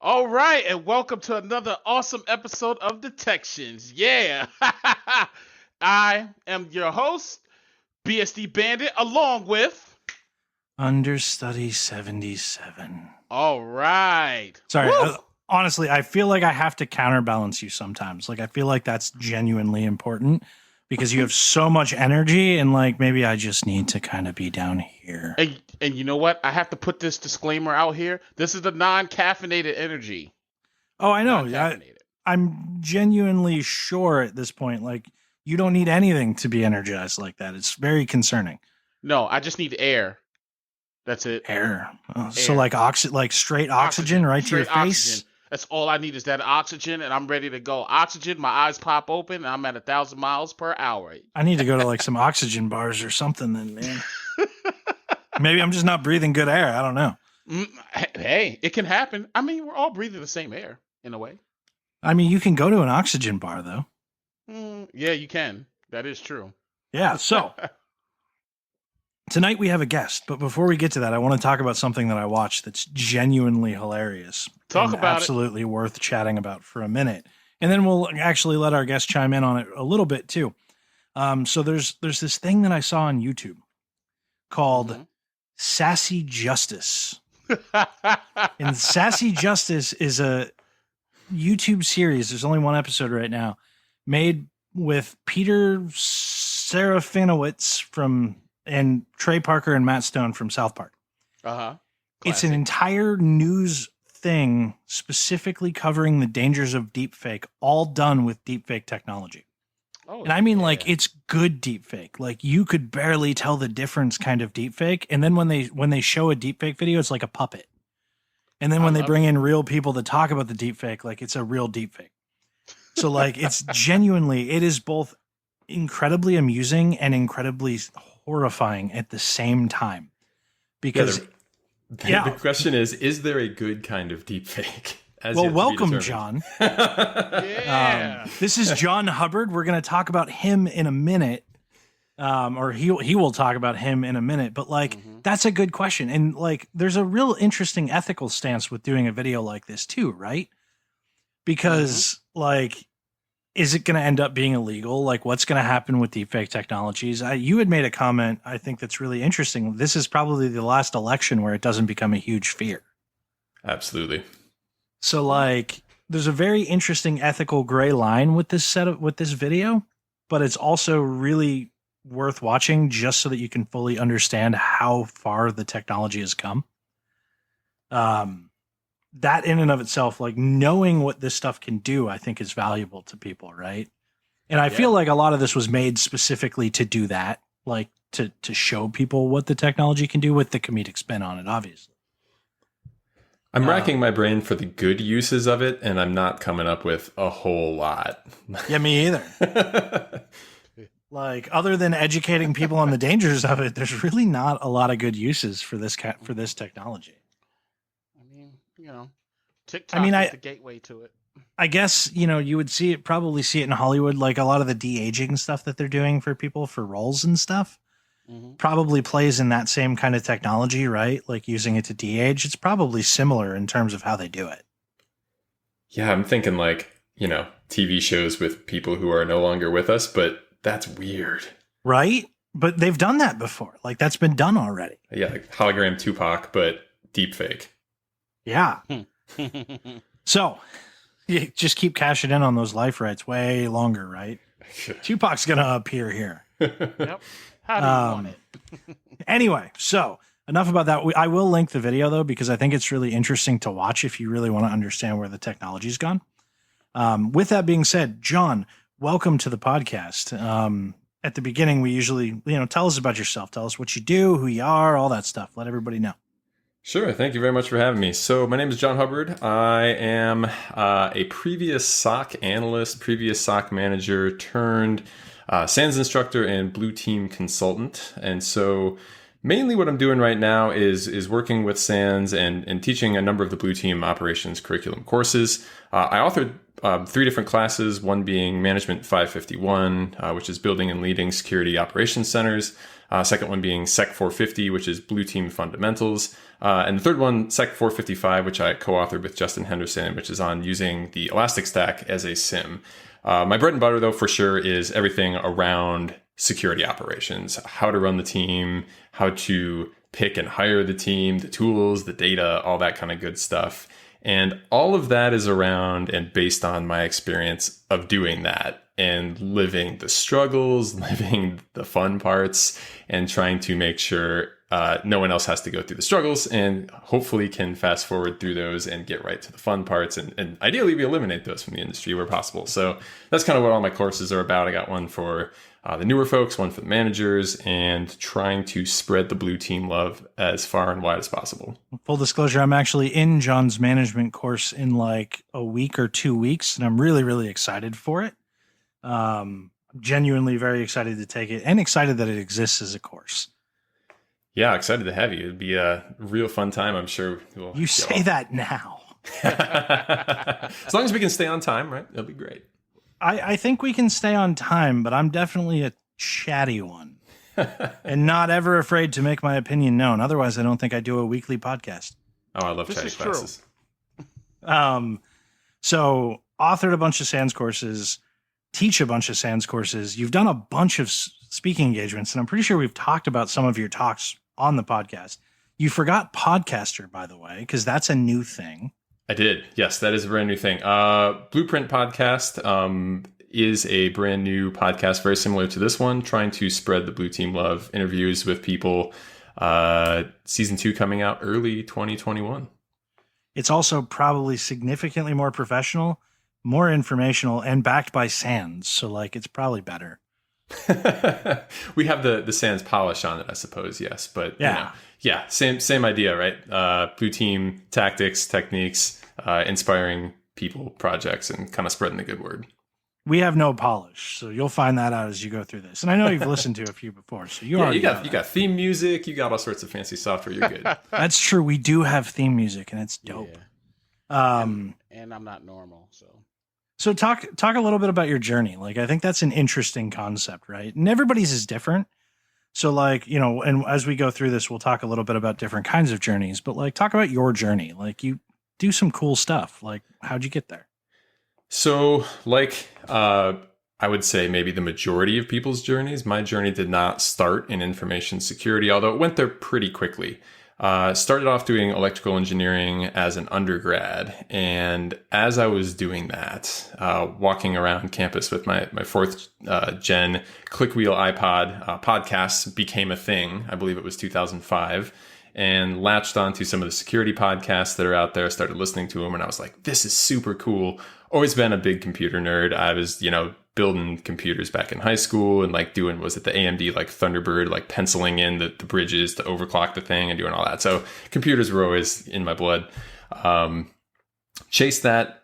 All right, and welcome to another awesome episode of Detections. Yeah. I am your host, BSD Bandit, along with. Understudy 77. All right. Sorry, Woo! honestly, I feel like I have to counterbalance you sometimes. Like, I feel like that's genuinely important because you have so much energy, and like maybe I just need to kind of be down here. And you know what? I have to put this disclaimer out here. This is the non-caffeinated energy. Oh, I know. Non-caffeinated. I'm genuinely sure at this point, like, you don't need anything to be energized like that. It's very concerning. No, I just need air. That's it. Air. Air. So like straight oxygen right to your face. Oxygen. That's all I need is that oxygen, and I'm ready to go. Oxygen, my eyes pop open, and I'm at 1,000 miles per hour. I need to go to like some oxygen bars or something then, man. Maybe I'm just not breathing good air. I don't know. Hey, it can happen. I mean, we're all breathing the same air in a way. I mean, you can go to an oxygen bar though. Yeah, you can. That is true. Yeah. So tonight we have a guest, but before we get to that, I want to talk about something that I watched that's genuinely hilarious. Talk about absolutely worth chatting about for a minute, and then we'll actually let our guest chime in on it a little bit too. So there's this thing that I saw on YouTube called Sassy Justice. And Sassy Justice is a YouTube series. There's only one episode right now, made with Peter Serafinowicz and Trey Parker and Matt Stone from South Park. It's an entire news thing specifically covering the dangers of deepfake, all done with deepfake technology. And I mean, like, it's good deepfake. Like, you could barely tell the difference kind of deepfake. And then when they show a deepfake video, it's like a puppet. And then when they bring in real people to talk about the deepfake, like, it's a real deepfake. So, like, it's genuinely, it is both incredibly amusing and incredibly horrifying at the same time. Because the question is there a good kind of deepfake? Well, welcome, John. Yeah. This is John Hubbard. We're going to talk about him in a minute, or he will talk about him in a minute. But like, that's a good question, and like, there's a real interesting ethical stance with doing a video like this too, right? Because like, is it going to end up being illegal? Like, what's going to happen with deepfake technologies? You had made a comment, I think, that's really interesting. This is probably the last election where it doesn't become a huge fear. Absolutely. So like, there's a very interesting ethical gray line with this video, but it's also really worth watching just so that you can fully understand how far the technology has come. That in and of itself, like, knowing what this stuff can do, I think is valuable to people, right? And I feel like a lot of this was made specifically to do that, like to show people what the technology can do with the comedic spin on it, obviously. I'm racking my brain for the good uses of it, and I'm not coming up with a whole lot. Yeah, me either. Like, other than educating people on the dangers of it, there's really not a lot of good uses for this technology. I mean, you know, TikTok is the gateway to it. I guess, you know, you would probably see it in Hollywood, like a lot of the de-aging stuff that they're doing for people for roles and stuff. Probably plays in that same kind of technology, right? Like using it to de-age. It's probably similar in terms of how they do it. Yeah, I'm thinking like, you know, TV shows with people who are no longer with us, but that's weird. Right? But they've done that before. Like, that's been done already. Yeah, like hologram Tupac, but deepfake. Yeah. So, you just keep cashing in on those life rights way longer, right? Tupac's going to appear here. Yep. How do you want it? Anyway, so enough about that. I will link the video, though, because I think it's really interesting to watch if you really want to understand where the technology's gone. With that being said, John, welcome to the podcast. At the beginning, we usually, tell us about yourself. Tell us what you do, who you are, all that stuff. Let everybody know. Sure. Thank you very much for having me. So my name is John Hubbard. I am a previous SOC analyst, previous SOC manager turned SANS instructor and blue team consultant. And so mainly what I'm doing right now is working with SANS and teaching a number of the blue team operations curriculum courses. I authored three different classes, one being Management 551, which is building and leading security operations centers. Second one being Sec 450, which is Blue Team Fundamentals. And the third one, Sec 455, which I co-authored with Justin Henderson, which is on using the Elastic Stack as a SIM. My bread and butter, though, for sure, is everything around security operations, how to run the team, how to pick and hire the team, the tools, the data, all that kind of good stuff. And all of that is around and based on my experience of doing that and living the struggles, living the fun parts, and trying to make sure no one else has to go through the struggles, and hopefully can fast forward through those and get right to the fun parts. And ideally, we eliminate those from the industry where possible. So that's kind of what all my courses are about. I got one for the newer folks, one for the managers, and trying to spread the Blue Team love as far and wide as possible. Full disclosure, I'm actually in John's management course in like a week or 2 weeks, and I'm really, really excited for it. Genuinely very excited to take it and excited that it exists as a course. Yeah, excited to have you. It'd be a real fun time, I'm sure. You say that now. As long as we can stay on time, right? It'll be great. I think we can stay on time, but I'm definitely a chatty one and not ever afraid to make my opinion known. Otherwise, I don't think I do a weekly podcast. Oh, I love chatty classes. So authored a bunch of SANS courses, teach a bunch of SANS courses. You've done a bunch of speaking engagements, and I'm pretty sure we've talked about some of your talks on the podcast. You forgot podcaster, by the way, because that's a new thing. I did. Yes, that is a brand new thing. Blueprint Podcast is a brand new podcast, very similar to this one, trying to spread the Blue Team love, interviews with people. Season 2 coming out early 2021. It's also probably significantly more professional, more informational, and backed by SANS. So like, it's probably better. We have the SANS polish on it, I suppose. Yes. But yeah, same idea, right? Blue Team tactics, techniques, inspiring people, projects, and kind of spreading the good word. We have no polish, so you'll find that out as you go through this. And I know you've listened to a few before, so you got theme music, you got all sorts of fancy software. You're good. That's true. We do have theme music, and it's dope. Yeah. And I'm not normal, so. So talk a little bit about your journey. Like, I think that's an interesting concept, right? And everybody's is different. So like, you know, and as we go through this, we'll talk a little bit about different kinds of journeys, but like, talk about your journey. Like, you do some cool stuff. Like, how'd you get there? So like, I would say maybe the majority of people's journeys, my journey did not start in information security, although it went there pretty quickly. Started off doing electrical engineering as an undergrad. And as I was doing that, walking around campus with my fourth gen clickwheel iPod, podcasts became a thing. I believe it was 2005. And latched onto some of the security podcasts that are out there, started listening to them. And I was like, this is super cool. Always been a big computer nerd. I was, building computers back in high school and like doing, was it the AMD like Thunderbird, like penciling in the bridges to overclock the thing and doing all that. So computers were always in my blood. Chased that,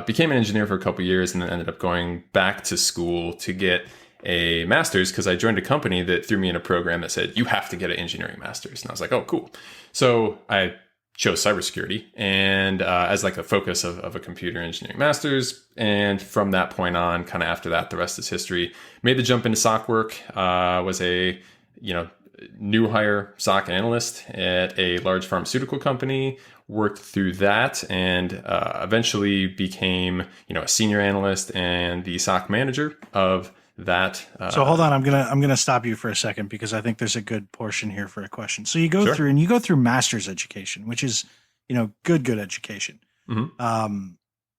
became an engineer for a couple of years, and then ended up going back to school to get a master's because I joined a company that threw me in a program that said, you have to get an engineering master's. And I was like, oh, cool. So I chose cybersecurity and as like a focus of a computer engineering master's. And from that point on, kind of after that, the rest is history. Made the jump into SOC work, was a, new hire SOC analyst at a large pharmaceutical company, worked through that, and eventually became, a senior analyst and the SOC manager of that. So hold on, I'm gonna stop you for a second because I think there's a good portion here for a question. So you go through master's education, which is, good education. Mm-hmm.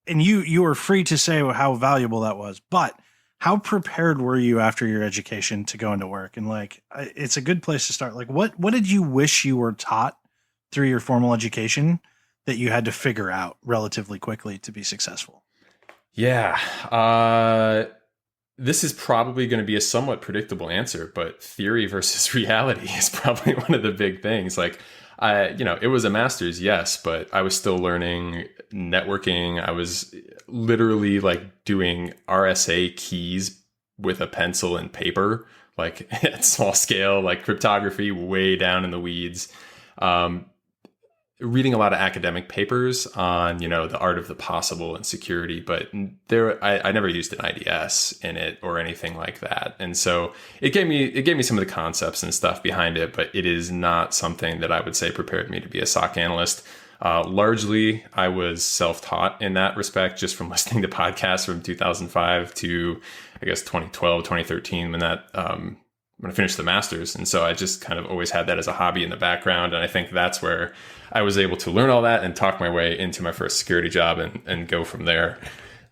And you were free to say how valuable that was, but how prepared were you after your education to go into work? And like, it's a good place to start. Like, what did you wish you were taught through your formal education that you had to figure out relatively quickly to be successful? Yeah. This is probably going to be a somewhat predictable answer, but theory versus reality is probably one of the big things. Like, it was a master's, yes, but I was still learning networking. I was literally like doing RSA keys with a pencil and paper, like at small scale, like cryptography way down in the weeds. reading a lot of academic papers on, the art of the possible in security, but I never used an IDS in it or anything like that. And so it gave me some of the concepts and stuff behind it, but it is not something that I would say prepared me to be a SOC analyst. Largely, I was self-taught in that respect, just from listening to podcasts from 2005 to, I guess, 2012, 2013, when I finished the master's. And so I just kind of always had that as a hobby in the background. And I think that's where I was able to learn all that and talk my way into my first security job and go from there.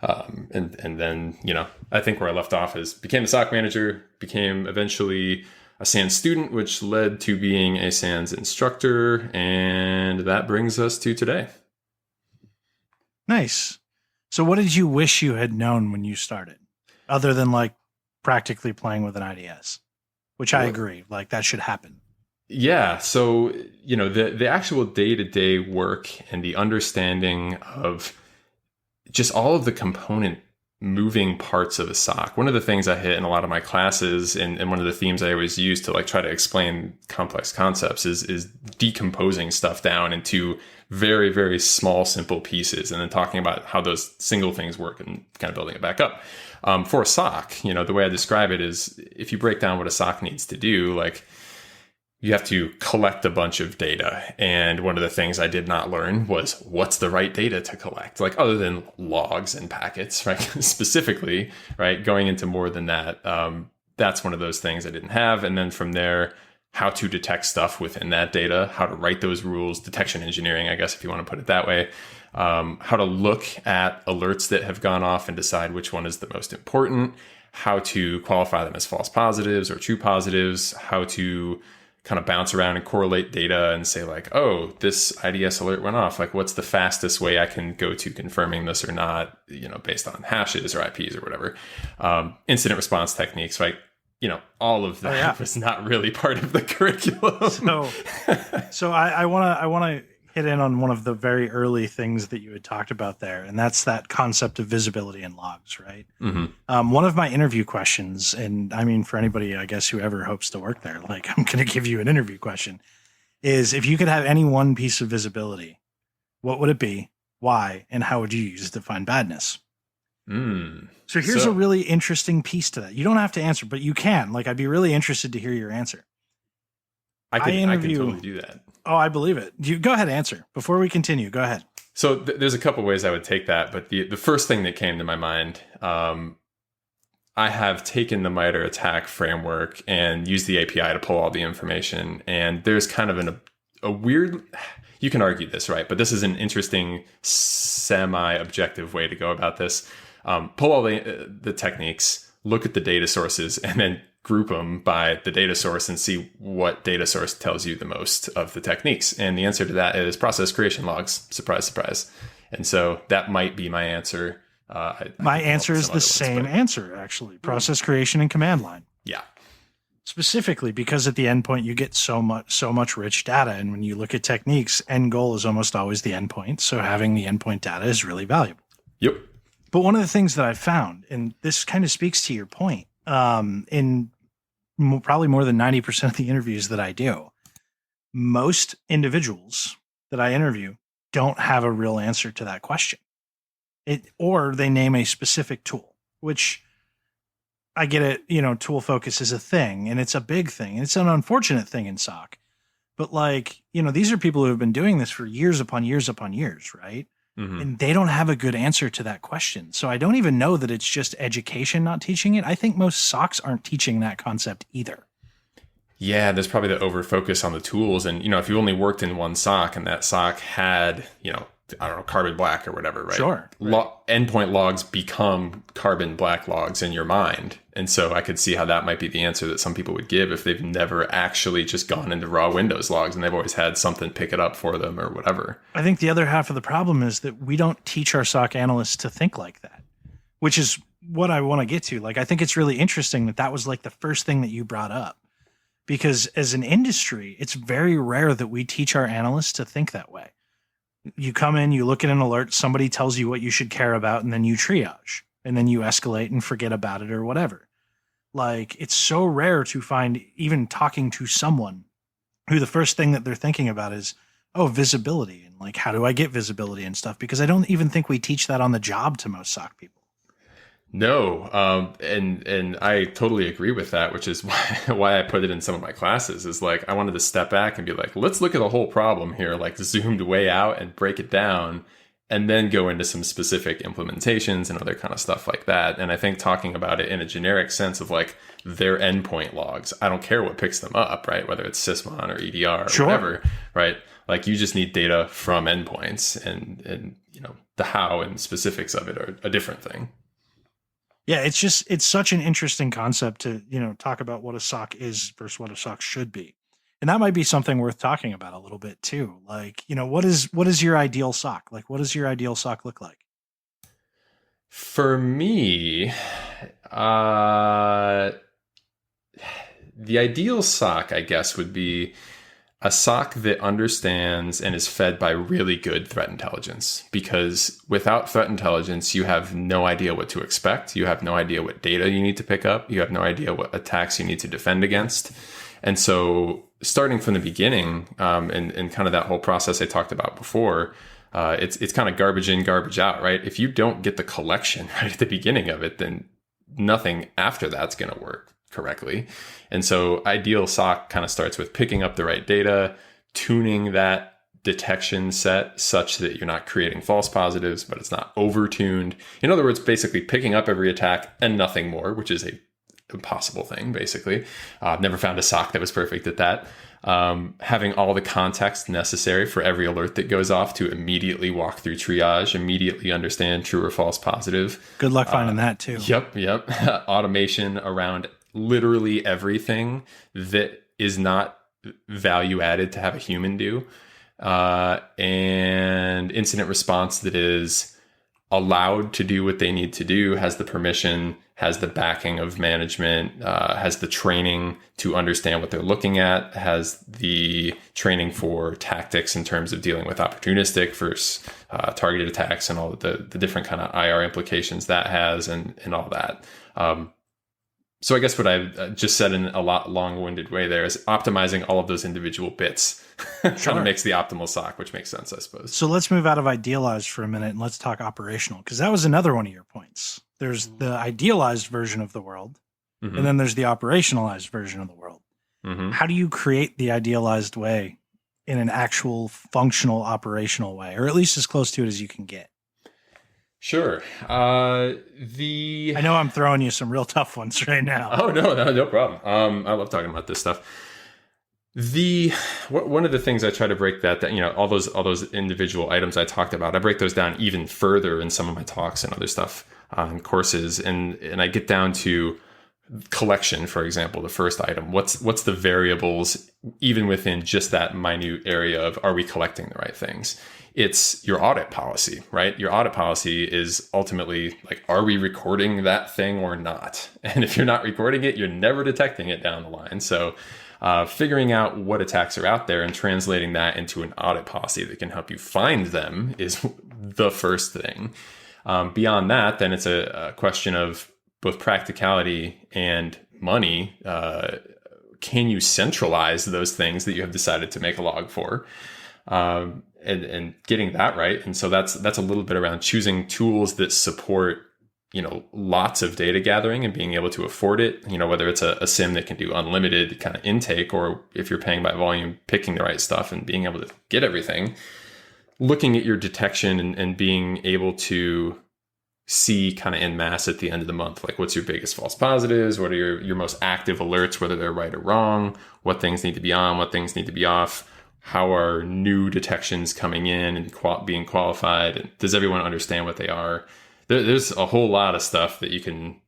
And then, I think where I left off is became a SOC manager, became eventually a SANS student, which led to being a SANS instructor. And that brings us to today. Nice. So what did you wish you had known when you started, other than like practically playing with an IDS? Which I agree, like that should happen. Yeah. So, the actual day-to-day work and the understanding of just all of the component moving parts of a SOC. One of the things I hit in a lot of my classes and one of the themes I always use to like try to explain complex concepts is decomposing stuff down into very, very small, simple pieces and then talking about how those single things work and kind of building it back up. For a SOC, the way I describe it is if you break down what a SOC needs to do, like you have to collect a bunch of data. And one of the things I did not learn was what's the right data to collect, like other than logs and packets, right? Specifically, right? Going into more than that. That's one of those things I didn't have. And then from there, how to detect stuff within that data, how to write those rules, detection engineering, I guess, if you want to put it that way. How to look at alerts that have gone off and decide which one is the most important, how to qualify them as false positives or true positives, how to kind of bounce around and correlate data and say like, oh, this IDS alert went off. Like, what's the fastest way I can go to confirming this or not, based on hashes or IPs or whatever. Incident response techniques, right? All of that was not really part of the curriculum. So I want to hit in on one of the very early things that you had talked about there, and that's that concept of visibility in logs, right? Mm-hmm. One of my interview questions, and I mean for anybody, I guess, whoever hopes to work there, like I'm going to give you an interview question, is if you could have any one piece of visibility, what would it be, why, and how would you use it to find badness? So here's a really interesting piece to that. You don't have to answer, but you can. Like, I'd be really interested to hear your answer. I can totally do that. Oh, I believe it. You go ahead, answer. Before we continue, go ahead. So there's a couple ways I would take that, but the first thing that came to my mind, I have taken the MITRE ATT&CK framework and used the API to pull all the information. And there's kind of a weird, you can argue this, right? But this is an interesting semi-objective way to go about this. Pull all the techniques, look at the data sources, and then group them by the data source and see what data source tells you the most of the techniques. And the answer to that is process creation logs. Surprise, surprise. And so that might be my answer. My answer is the same answer, actually. Process creation and command line. Yeah. Specifically because at the endpoint you get so much rich data, and when you look at techniques, end goal is almost always the endpoint. So having the endpoint data is really valuable. Yep. But one of the things that I've found, and this kind of speaks to your point, in probably more than 90% of the interviews that I do, most individuals that I interview don't have a real answer to that question. Or they name a specific tool, which I get it, tool focus is a thing, and it's a big thing, and it's an unfortunate thing in SOC. But these are people who have been doing this for years upon years upon years, right? Mm-hmm. And they don't have a good answer to that question. So I don't even know that it's just education not teaching it. I think most SOCs aren't teaching that concept either. Yeah, there's probably the over focus on the tools. And, if you only worked in one SOC and that SOC had, I don't know, carbon black or whatever, right? Sure. Right. Endpoint logs become carbon black logs in your mind. And so I could see how that might be the answer that some people would give if they've never actually just gone into raw Windows logs and they've always had something pick it up for them or whatever. I think the other half of the problem is that we don't teach our SOC analysts to think like that, which is what I want to get to. I think it's really interesting that was the first thing that you brought up, because as an industry, it's very rare that we teach our analysts to think that way. You come in, you look at an alert, somebody tells you what you should care about, and then you triage, and then you escalate and forget about it or whatever. It's so rare to find, even talking to someone who the first thing that they're thinking about is, visibility and like, how do I get visibility and stuff? Because I don't even think we teach that on the job to most SOC people. No, and I totally agree with that, which is why I put it in some of my classes. Is like I wanted to step back and be like, let's look at the whole problem here, like zoomed way out and break it down, and then go into some specific implementations and other kind of stuff like that. And I think talking about it in a generic sense of like their endpoint logs, I don't care what picks them up, right? Whether it's Sysmon or EDR or whatever, right? Like you just need data from endpoints, and the how and specifics of it are a different thing. Yeah, it's such an interesting concept to, talk about what a SOC is versus what a SOC should be. And that might be something worth talking about a little bit too. Like, what is your ideal SOC? Like, what does your ideal SOC look like? For me, the ideal SOC, I guess, would be a SOC that understands and is fed by really good threat intelligence, because without threat intelligence, you have no idea what to expect. You have no idea what data you need to pick up. You have no idea what attacks you need to defend against. And so starting from the beginning, and kind of that whole process I talked about before, it's kind of garbage in, garbage out, right? If you don't get the collection right at the beginning of it, then nothing after that's going to work correctly. And so ideal SOC kind of starts with picking up the right data, tuning that detection set such that you're not creating false positives, but it's not over-tuned. In other words, basically picking up every attack and nothing more, which is a impossible thing, basically. I've never found a SOC that was perfect at that. Having all the context necessary for every alert that goes off to immediately walk through triage, immediately understand true or false positive. Good luck finding that too. Yep. Automation around literally everything that is not value added to have a human do. And incident response that is allowed to do what they need to do, has the permission, has the backing of management, has the training to understand what they're looking at, has the training for tactics in terms of dealing with opportunistic versus targeted attacks and all of the different kind of IR implications that has and all that. So I guess what I just said in a lot long-winded way there is optimizing all of those individual bits kind of makes the optimal SOC, which makes sense, I suppose. So let's move out of idealized for a minute and let's talk operational, because that was another one of your points. There's the idealized version of the world, and then there's the operationalized version of the world. How do you create the idealized way in an actual functional operational way, or at least as close to it as you can get? Sure. I know I'm throwing you some real tough ones right now. Oh, no problem. I love talking about this stuff. One of the things I try to break that all those individual items I talked about, I break those down even further in some of my talks and other stuff in courses, and I get down to collection, for example, the first item. What's the variables even within just that minute area of, are we collecting the right things? It's your audit policy, right? Your audit policy is ultimately like, are we recording that thing or not? And if you're not recording it, you're never detecting it down the line. So figuring out what attacks are out there and translating that into an audit policy that can help you find them is the first thing. Beyond that, then it's a question of both practicality and money. Can you centralize those things that you have decided to make a log for? And getting that right. And so that's a little bit around choosing tools that support, lots of data gathering and being able to afford it, whether it's a SIM that can do unlimited kind of intake, or if you're paying by volume, picking the right stuff and being able to get everything, looking at your detection and being able to see kind of en masse at the end of the month, like what's your biggest false positives, what are your most active alerts, whether they're right or wrong, what things need to be on, what things need to be off. How are new detections coming in and being qualified? Does everyone understand what they are? There's a whole lot of stuff that you can,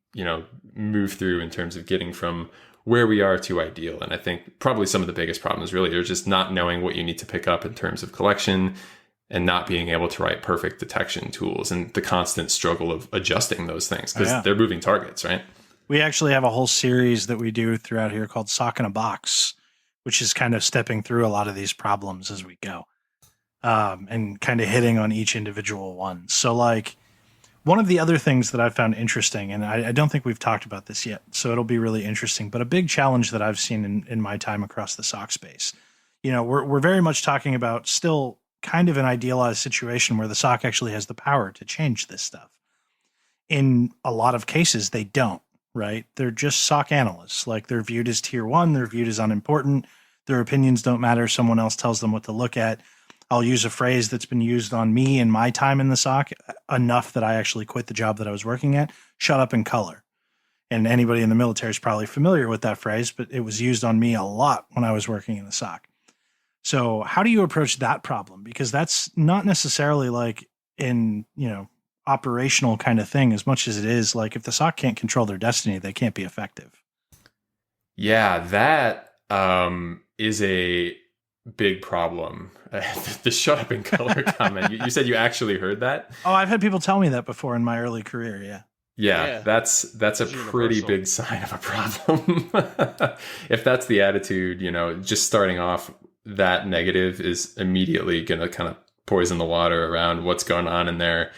move through in terms of getting from where we are to ideal. And I think probably some of the biggest problems really are just not knowing what you need to pick up in terms of collection and not being able to write perfect detection tools and the constant struggle of adjusting those things because they're moving targets, right? We actually have a whole series that we do throughout here called SOC in a Box, which is kind of stepping through a lot of these problems as we go, and kind of hitting on each individual one. So like one of the other things that I found interesting, and I don't think we've talked about this yet, so it'll be really interesting, but a big challenge that I've seen in my time across the SOC space, we're very much talking about still kind of an idealized situation where the SOC actually has the power to change this stuff. In a lot of cases, they don't, right? They're just SOC analysts. Like, they're viewed as tier one. They're viewed as unimportant. Their opinions don't matter. Someone else tells them what to look at. I'll use a phrase that's been used on me in my time in the SOC enough that I actually quit the job that I was working at. Shut up and color. And anybody in the military is probably familiar with that phrase, but it was used on me a lot when I was working in the SOC. So how do you approach that problem? Because that's not necessarily like in, operational kind of thing as much as it is like if the SOC can't control their destiny, they can't be effective. Yeah, that is a big problem. The shut up and color comment. You said you actually heard that? Oh, I've had people tell me that before in my early career. Yeah. Yeah, that's a pretty big sign of a problem. If that's the attitude, just starting off that negative is immediately going to kind of poison the water around what's going on in there.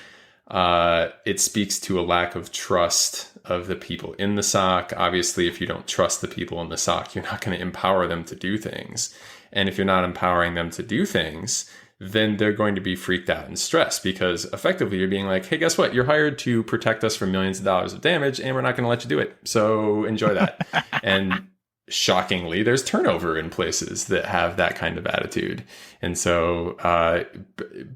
It speaks to a lack of trust of the people in the SOC. Obviously, if you don't trust the people in the SOC, you're not going to empower them to do things. And if you're not empowering them to do things, then they're going to be freaked out and stressed because effectively you're being like, hey, guess what? You're hired to protect us from millions of dollars of damage and we're not going to let you do it. So enjoy that. And shockingly, there's turnover in places that have that kind of attitude. And so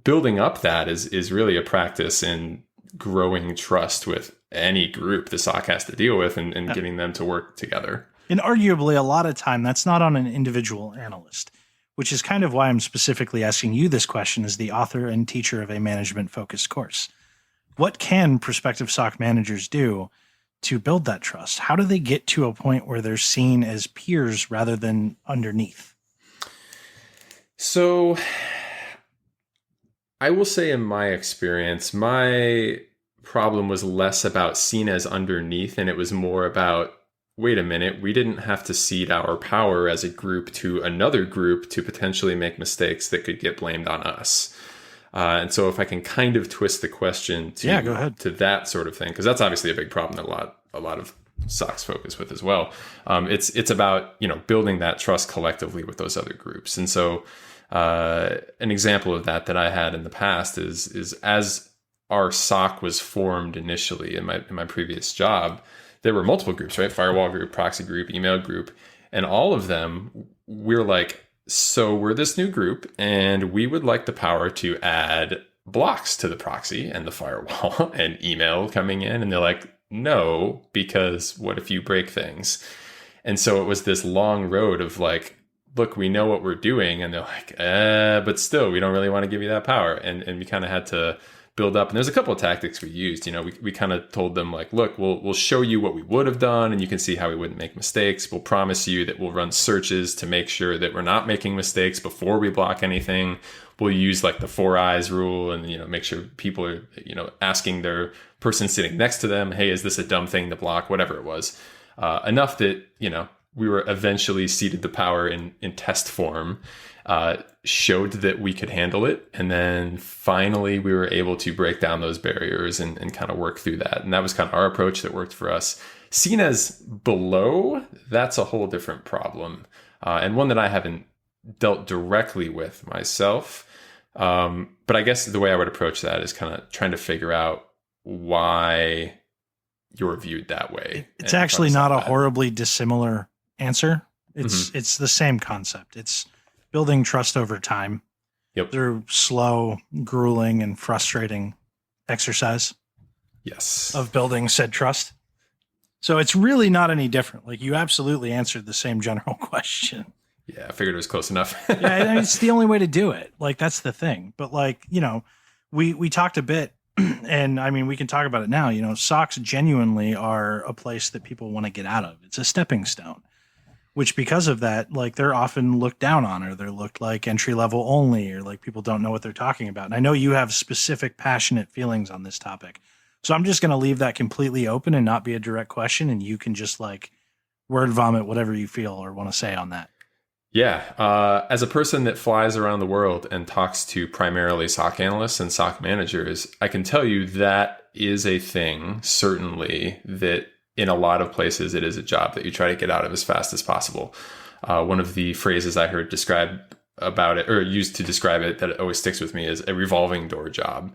building up that is really a practice in growing trust with any group the SOC has to deal with and getting them to work together. And arguably a lot of time that's not on an individual analyst, which is kind of why I'm specifically asking you this question as the author and teacher of a management-focused course. What can prospective SOC managers do to build that trust? How do they get to a point where they're seen as peers rather than underneath? So I will say in my experience, my problem was less about seen as underneath, and it was more about, wait a minute, we didn't have to cede our power as a group to another group to potentially make mistakes that could get blamed on us. And so if I can kind of twist the question to that sort of thing, because that's obviously a big problem that a lot of SOCs focus with as well. It's about, building that trust collectively with those other groups. And so an example of that I had in the past is as our SOC was formed initially in my previous job, there were multiple groups, right? Firewall group, proxy group, email group, and all of them, we're like, so we're this new group and we would like the power to add blocks to the proxy and the firewall and email coming in. And they're like, no, because what if you break things? And so it was this long road of like, look, we know what we're doing. And they're like, but still, we don't really want to give you that power. And we kind of had to build up. And there's a couple of tactics we used. We kind of told them like, look, we'll show you what we would have done and you can see how we wouldn't make mistakes. We'll promise you that we'll run searches to make sure that we're not making mistakes before we block anything. We'll use like the 4 eyes rule and, make sure people are, asking their person sitting next to them, hey, is this a dumb thing to block? Whatever it was. Enough that, we were eventually ceded the power in test form, showed that we could handle it. And then finally we were able to break down those barriers and kind of work through that. And that was kind of our approach that worked for us. Seen as below, that's a whole different problem. And one that I haven't dealt directly with myself. But I guess the way I would approach that is kind of trying to figure out why you're viewed that way. It's actually not a horribly dissimilar answer. It's the same concept. It's building trust over time through slow, grueling, and frustrating exercise. Yes. Of building said trust. So it's really not any different. Like, you absolutely answered the same general question. Yeah, I figured it was close enough. Yeah, it's the only way to do it. Like, that's the thing. But like, we talked a bit, and I mean, we can talk about it now. SOCs genuinely are a place that people want to get out of. It's a stepping stone, which because of that, like, they're often looked down on, or they're looked like entry level only, or like people don't know what they're talking about. And I know you have specific passionate feelings on this topic. So I'm just going to leave that completely open and not be a direct question. And you can just like word vomit whatever you feel or want to say on that. Yeah. As a person that flies around the world and talks to primarily SOC analysts and SOC managers, I can tell you that is a thing, certainly, that in a lot of places, it is a job that you try to get out of as fast as possible. One of the phrases I heard described about it, or used to describe it, that it always sticks with me, is a revolving door job.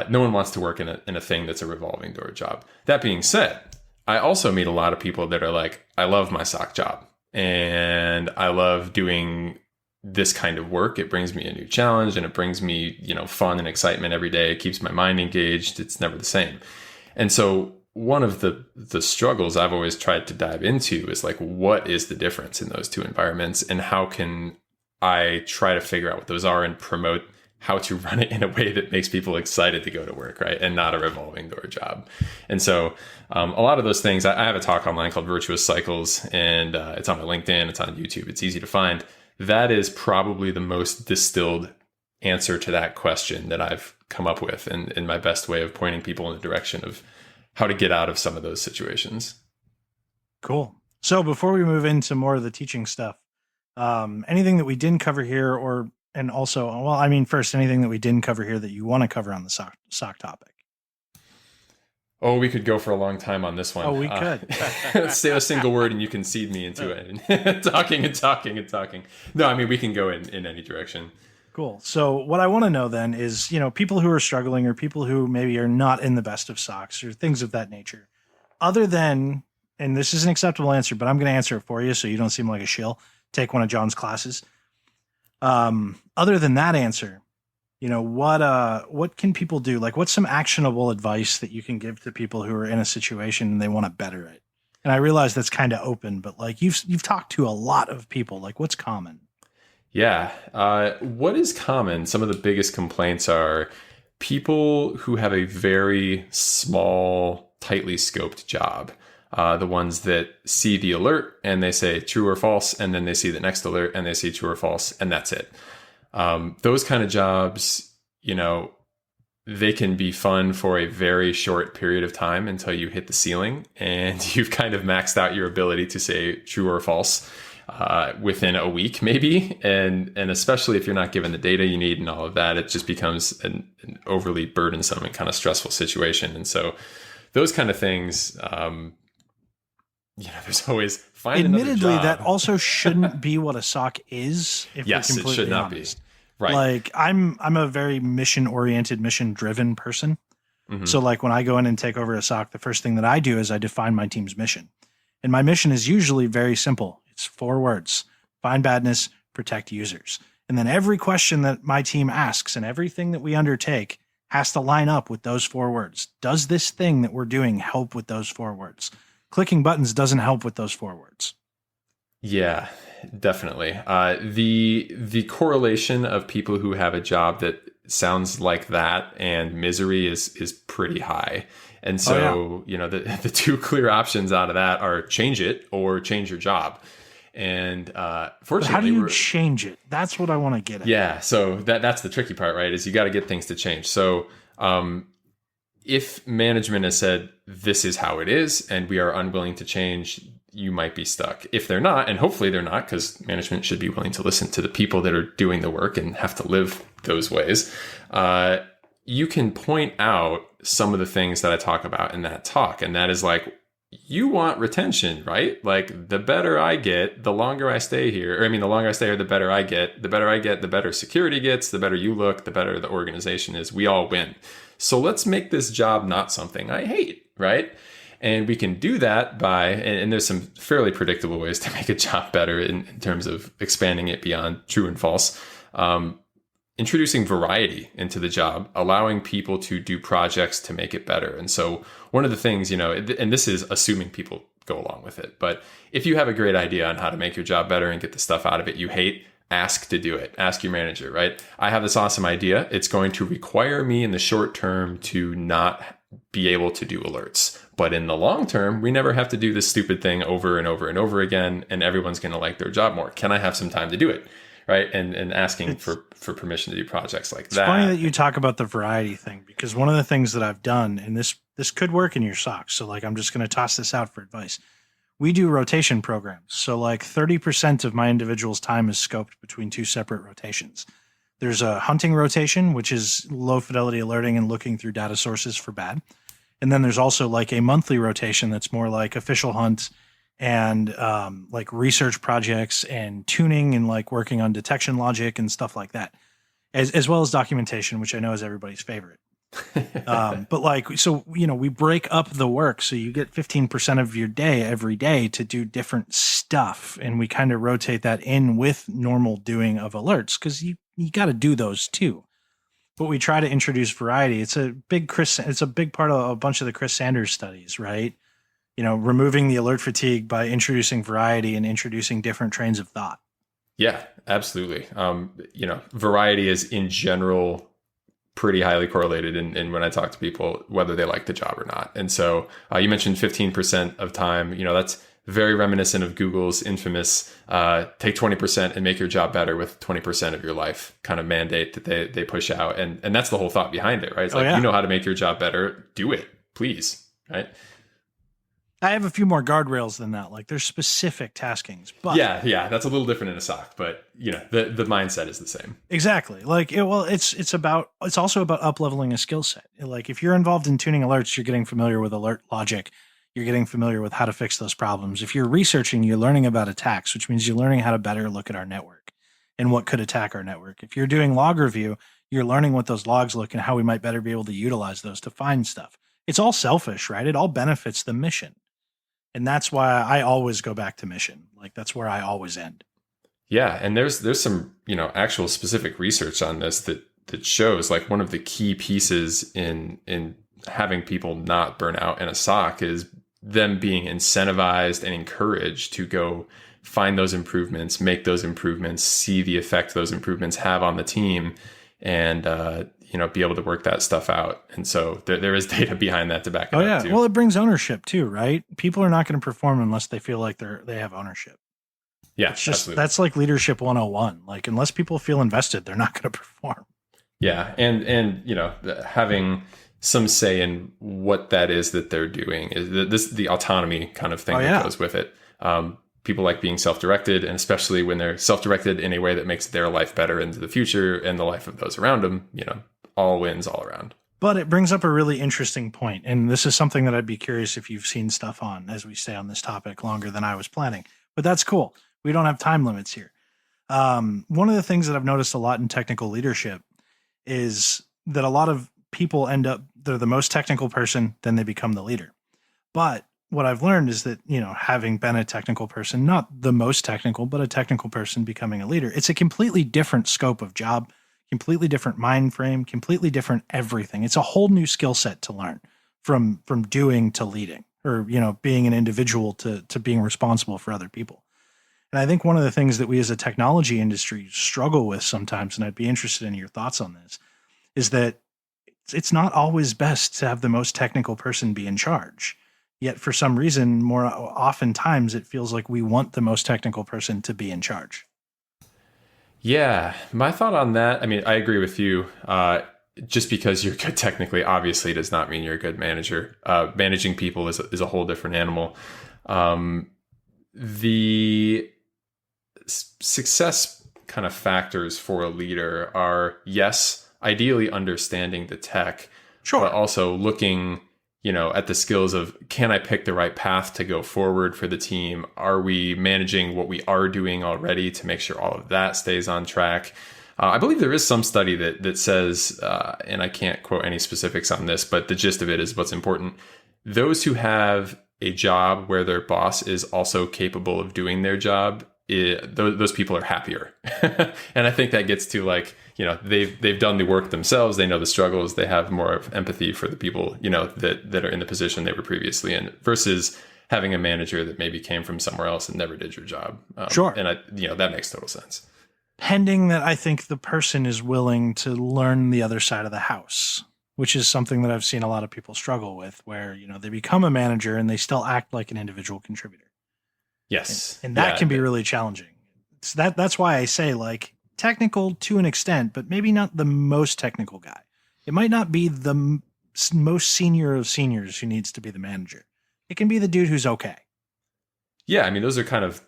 No one wants to work in a thing that's a revolving door job. That being said, I also meet a lot of people that are like, I love my SOC job and I love doing this kind of work. It brings me a new challenge and it brings me, fun and excitement every day. It keeps my mind engaged. It's never the same. And so one of the struggles I've always tried to dive into is like, what is the difference in those two environments, and how can I try to figure out what those are and promote how to run it in a way that makes people excited to go to work, right? And not a revolving door job. And so a lot of those things, I have a talk online called Virtuous Cycles, and it's on my LinkedIn, it's on YouTube, it's easy to find. That is probably the most distilled answer to that question that I've come up with, and in my best way of pointing people in the direction of how to get out of some of those situations. Cool. So before we move into more of the teaching stuff, anything that we didn't cover here, first, anything that we didn't cover here that you want to cover on the SOC topic? Oh, we could go for a long time on this one. Oh, we could. Say a single word and you can seed me into it. And talking. No, I mean, we can go in any direction. Cool. So what I want to know then is, people who are struggling, or people who maybe are not in the best of SOCs, or things of that nature, other than, and this is an acceptable answer, but I'm going to answer it for you so you don't seem like a shill. Take one of John's classes. Other than that answer, what can people do? Like, what's some actionable advice that you can give to people who are in a situation and they want to better it? And I realize that's kind of open, but like you've talked to a lot of people, like what's common? Yeah. What is common? Some of the biggest complaints are people who have a very small, tightly scoped job. The ones that see the alert and they say true or false, and then they see the next alert and they see true or false, and that's it. Those kind of jobs, they can be fun for a very short period of time until you hit the ceiling and you've kind of maxed out your ability to say true or false within a week, maybe. And especially if you're not given the data you need and all of that, it just becomes an overly burdensome and kind of stressful situation. And so those kind of things, there's always admittedly that also shouldn't be what a SOC is. If yes, we're completely it should not honest. Be. Right. Like I'm a very mission oriented, mission driven person. Mm-hmm. So like when I go in and take over a SOC, the first thing that I do is I define my team's mission. And my mission is usually very simple. It's 4 words: find badness, protect users. And then every question that my team asks and everything that we undertake has to line up with those 4 words. Does this thing that we're doing help with those 4 words? Clicking buttons doesn't help with those 4 words. Yeah, definitely. The correlation of people who have a job that sounds like that and misery is pretty high. And so, the 2 clear options out of that are change it or change your job. And fortunately, but how do you change it? That's what I want to get at. Yeah, so that's the tricky part, right? Is you got to get things to change. So if management has said this is how it is and we are unwilling to change, you might be stuck. If they're not, and hopefully they're not, because management should be willing to listen to the people that are doing the work and have to live those ways, you can point out some of the things that I talk about in that talk. And that is like, you want retention, right? Like the better I get, the longer I stay here. The longer I stay here, the better I get. The better I get, the better security gets, the better you look, the better the organization is. We all win. So let's make this job not something I hate, right? And we can do that by, and there's some fairly predictable ways to make a job better in terms of expanding it beyond true and false. Introducing variety into the job, allowing people to do projects to make it better. And so one of the things, and this is assuming people go along with it, but if you have a great idea on how to make your job better and get the stuff out of it you hate, ask to do it. Ask your manager, right? I have this awesome idea. It's going to require me in the short term to not be able to do alerts. But in the long term, we never have to do this stupid thing over and over and over again, and everyone's going to like their job more. Can I have some time to do it? Right. And asking for permission to do projects like that. It's funny that you talk about the variety thing, because one of the things that I've done, and this could work in your SOCs. So like, I'm just going to toss this out for advice. We do rotation programs. So like 30% of my individual's time is scoped between 2 separate rotations. There's a hunting rotation, which is low fidelity alerting and looking through data sources for bad. And then there's also like a monthly rotation that's more like official hunt and like research projects and tuning and like working on detection logic and stuff like that, as well as documentation, which I know is everybody's favorite. But like, so, we break up the work. So you get 15% of your day every day to do different stuff. And we kind of rotate that in with normal doing of alerts, because you got to do those too. But we try to introduce variety. It's a big part of a bunch of the Chris Sanders studies, right? Removing the alert fatigue by introducing variety and introducing different trains of thought. Yeah, absolutely. Variety is in general pretty highly correlated in when I talk to people, whether they like the job or not. And so you mentioned 15% of time, that's very reminiscent of Google's infamous take 20% and make your job better with 20% of your life kind of mandate that they push out. And that's the whole thought behind it, right? It's you know how to make your job better, do it, please, right? I have a few more guardrails than that. Like there's specific taskings, but yeah, that's a little different in a SOC, but the mindset is the same. Exactly. Like it's also about up leveling a skill set. Like if you're involved in tuning alerts, you're getting familiar with alert logic. You're getting familiar with how to fix those problems. If you're researching, you're learning about attacks, which means you're learning how to better look at our network and what could attack our network. If you're doing log review, you're learning what those logs look and how we might better be able to utilize those to find stuff. It's all selfish, right? It all benefits the mission. And that's why I always go back to mission. Like that's where I always end. Yeah. And there's some, actual specific research on this that shows like one of the key pieces in having people not burn out in a SOC is them being incentivized and encouraged to go find those improvements, make those improvements, see the effect those improvements have on the team, and be able to work that stuff out. And so there is data behind that to back it up too. Well, it brings ownership too, right? People are not going to perform unless they feel like they have ownership. Yeah, it's just absolutely. That's like leadership 101. Like unless people feel invested, they're not going to perform. Yeah, and having some say in what that is that they're doing is the autonomy kind of thing that goes with it. People like being self-directed, and especially when they're self-directed in a way that makes their life better into the future and the life of those around them, all wins all around. But it brings up a really interesting point, and this is something that I'd be curious if you've seen stuff on as we stay on this topic longer than I was planning. But that's cool. We don't have time limits here. One of the things that I've noticed a lot in technical leadership is that a lot of people end up, they're the most technical person, then they become the leader. But what I've learned is that, having been a technical person, not the most technical, but a technical person becoming a leader, it's a completely different scope of job, completely different mind frame, completely different everything. It's a whole new skill set to learn from doing to leading, or, being an individual to being responsible for other people. And I think one of the things that we as a technology industry struggle with sometimes, and I'd be interested in your thoughts on this, is that it's not always best to have the most technical person be in charge. Yet for some reason, more oftentimes it feels like we want the most technical person to be in charge. Yeah, my thought on that, I mean, I agree with you. Just because you're good technically, obviously does not mean you're a good manager. Managing people is a whole different animal. The success kind of factors for a leader are, yes, ideally understanding the tech, sure, but also looking at the skills of, can I pick the right path to go forward for the team? Are we managing what we are doing already to make sure all of that stays on track? I believe there is some study that says, and I can't quote any specifics on this, but the gist of it is what's important. Those who have a job where their boss is also capable of doing their job, those people are happier. And I think that gets to they've done the work themselves. They know the struggles. They have more of empathy for the people, that are in the position they were previously in, versus having a manager that maybe came from somewhere else and never did your job. Sure. And that makes total sense. Pending that, I think the person is willing to learn the other side of the house, which is something that I've seen a lot of people struggle with, where, they become a manager and they still act like an individual contributor. Yes. And that can be really challenging. So that's why I say technical to an extent, but maybe not the most technical guy. It might not be the most senior of seniors who needs to be the manager. It can be the dude who's okay. Yeah. I mean, those are kind of,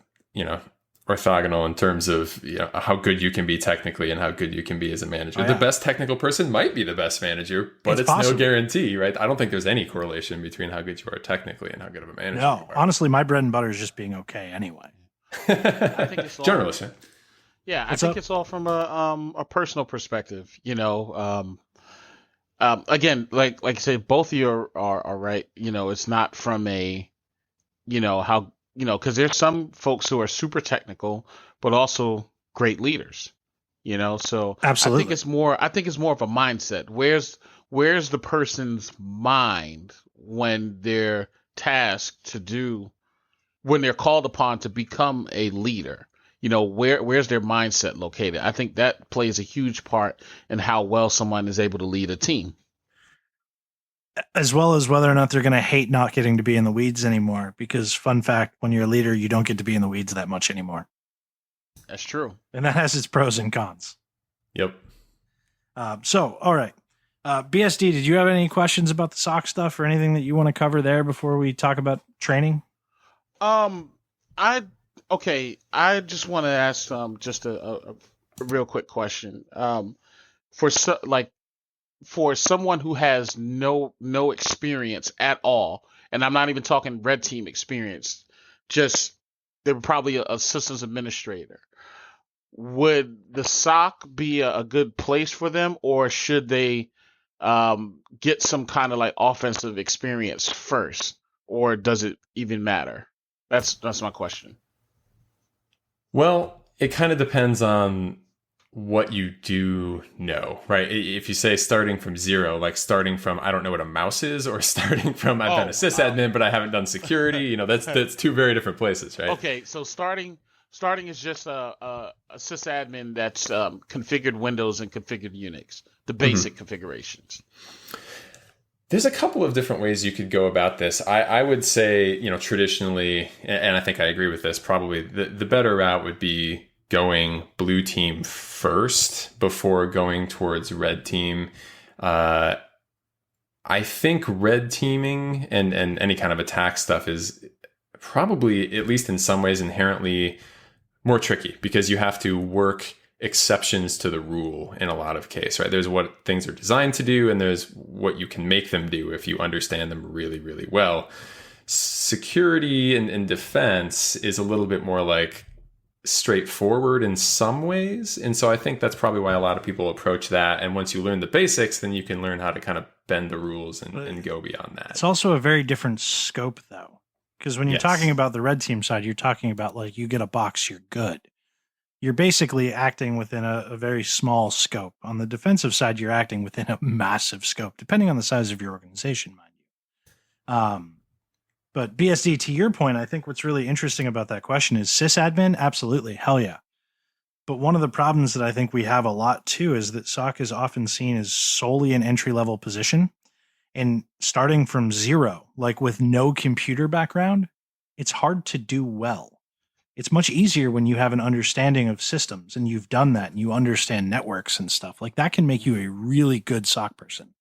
orthogonal in terms of how good you can be technically and how good you can be as a manager. The best technical person might be the best manager, but it's no guarantee, right? I don't think there's any correlation between how good you are technically and how good of a manager you are. Honestly, my bread and butter is just being okay anyway. I think it's all, journalist. Yeah, I think it's all from a personal perspective. Again, like I say, both of you are right. It's not from a, how. Because there's some folks who are super technical, but also great leaders. So absolutely. I think it's more of a mindset. Where's the person's mind when they're tasked to do, when they're called upon to become a leader? Where's their mindset located? I think that plays a huge part in how well someone is able to lead a team. As well as whether or not they're going to hate not getting to be in the weeds anymore. Because fun fact, when you're a leader, you don't get to be in the weeds that much anymore. That's true. And that has its pros and cons. Yep. All right. BSD, did you have any questions about the SOC stuff or anything that you want to cover there before we talk about training? I just want to ask just a real quick question. For someone who has no experience at all, and I'm not even talking red team experience, just they were probably a systems administrator. Would the SOC be a good place for them, or should they get some kind of like offensive experience first, or does it even matter? That's my question. Well, it kind of depends on what you do know, right? If you say starting from zero, like starting from, I don't know what a mouse is, or starting from, I've been a sysadmin, but I haven't done security, that's two very different places, right? Okay. So starting is just a sysadmin that's configured Windows and configured Unix, the basic configurations. There's a couple of different ways you could go about this. I would say, traditionally, and I think I agree with this, probably the better route would be going blue team first before going towards red team. I think red teaming and any kind of attack stuff is probably, at least in some ways, inherently more tricky because you have to work exceptions to the rule in a lot of case, right? There's what things are designed to do, and there's what you can make them do if you understand them really, really well. Security and defense is a little bit more like straightforward in some ways. And so I think that's probably why a lot of people approach that. And once you learn the basics, then you can learn how to kind of bend the rules and go beyond that. It's also a very different scope, though. Because when you're talking about the red team side, you're talking about like you get a box, you're good. You're basically acting within a very small scope. On the defensive side, you're acting within a massive scope, depending on the size of your organization, mind you. But BSD, to your point, I think what's really interesting about that question is sysadmin, absolutely, hell yeah. But one of the problems that I think we have a lot too is that SOC is often seen as solely an entry-level position. And starting from zero, like with no computer background, it's hard to do well. It's much easier when you have an understanding of systems and you've done that and you understand networks and stuff. Like that can make you a really good SOC person.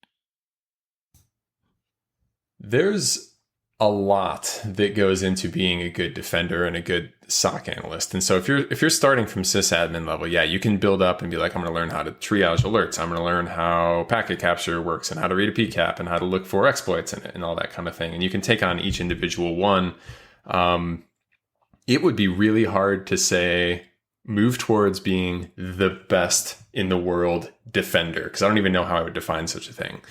There's a lot that goes into being a good defender and a good SOC analyst. And so if you're starting from sysadmin level, yeah, you can build up and be like, I'm going to learn how to triage alerts. I'm going to learn how packet capture works and how to read a PCAP and how to look for exploits in it and all that kind of thing. And you can take on each individual one. It would be really hard to say move towards being the best in the world defender, because I don't even know how I would define such a thing.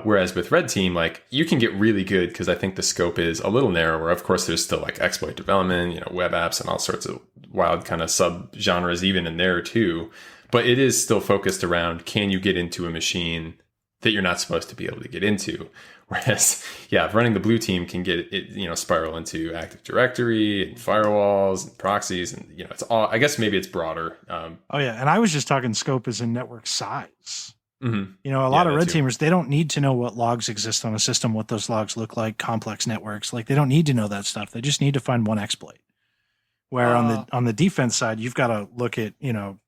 Whereas with red team, like you can get really good because I think the scope is a little narrower. Of course, there's still like exploit development, web apps and all sorts of wild kind of sub genres even in there too. But it is still focused around, can you get into a machine that you're not supposed to be able to get into? Whereas, yeah, running the blue team can get it, spiral into Active Directory and firewalls and proxies, and it's all. I guess maybe it's broader. Oh yeah, and I was just talking scope as in network size. Mm-hmm. A lot of red teamers, they don't need to know what logs exist on a system, what those logs look like, complex networks. Like they don't need to know that stuff. They just need to find one exploit. Where on the defense side, you've got to look at 1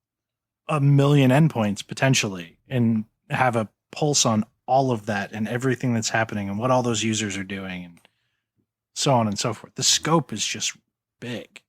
million endpoints potentially and have a pulse on all of that and everything that's happening and what all those users are doing and so on and so forth. The scope is just big.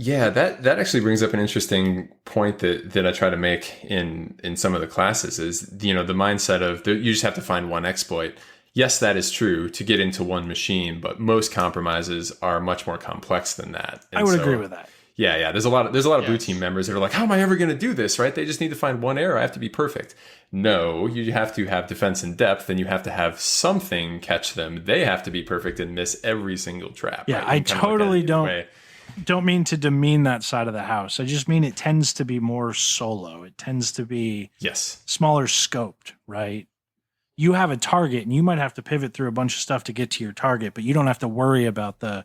Yeah, that actually brings up an interesting point that I try to make in some of the classes is, the mindset of you just have to find one exploit. Yes, that is true to get into one machine, but most compromises are much more complex than that. And I would agree with that. Yeah. There's a lot of blue team members that are like, how am I ever going to do this? Right? They just need to find one error. I have to be perfect. No, you have to have defense in depth, and you have to have something catch them. They have to be perfect and miss every single trap. Yeah, right? I totally don't mean to demean that side of the house. I just mean it tends to be more solo. It tends to be smaller scoped, right? You have a target and you might have to pivot through a bunch of stuff to get to your target, but you don't have to worry about the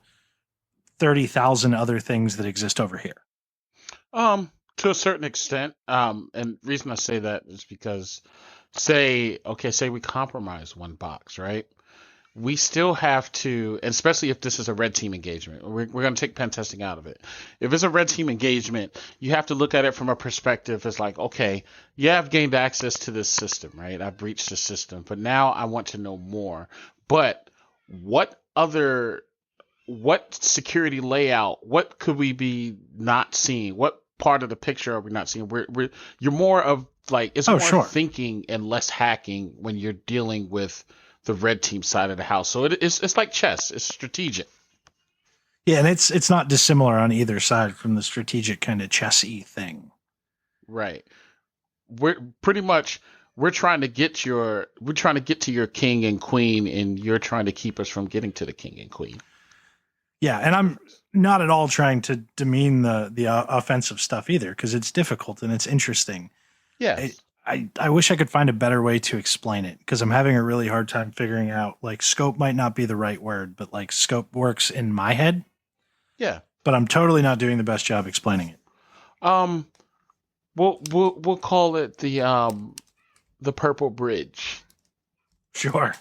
30,000 other things that exist over here. To a certain extent. And the reason I say that is because say we compromise one box, right? We still have to, especially if this is a red team engagement, we're going to take pen testing out of it. If it's a red team engagement, you have to look at it from a perspective as like, okay, yeah, I've gained access to this system, right? I've breached the system, but now I want to know more. But what security layout, what could we be not seeing? What part of the picture are we not seeing? You're more of like, it's more thinking and less hacking when you're dealing with the red team side of the house. So it's like chess. It's strategic. Yeah, and it's not dissimilar on either side from the strategic kind of chess-y thing. Right. We're trying to get to your king and queen, and you're trying to keep us from getting to the king and queen. Yeah, and I'm not at all trying to demean the offensive stuff either, because it's difficult and it's interesting. Yeah. I wish I could find a better way to explain it, because I'm having a really hard time figuring out, like, scope might not be the right word, but like scope works in my head. Yeah. But I'm totally not doing the best job explaining it. We'll call it the purple bridge. Sure.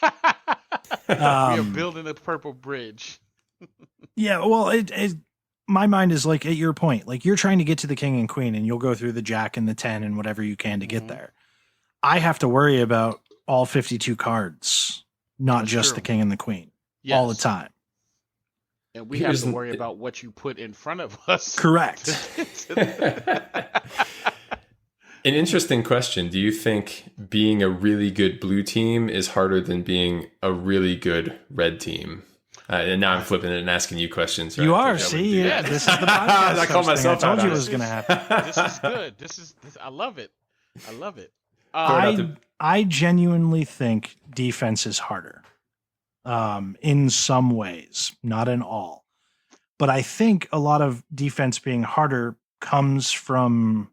We are building a purple bridge. Yeah, well, my mind is like at your point, like you're trying to get to the king and queen and you'll go through the jack and the 10 and whatever you can to get there. I have to worry about all 52 cards, not just the king and the queen all the time. And we have to worry about what you put in front of us. Correct. An interesting question. Do you think being a really good blue team is harder than being a really good red team? And now I'm flipping it and asking you questions. Right? You are. See, this is the podcast. I called myself I told you it was going to happen. This is good. I love it. I love it. I genuinely think defense is harder in some ways, not in all. But I think a lot of defense being harder comes from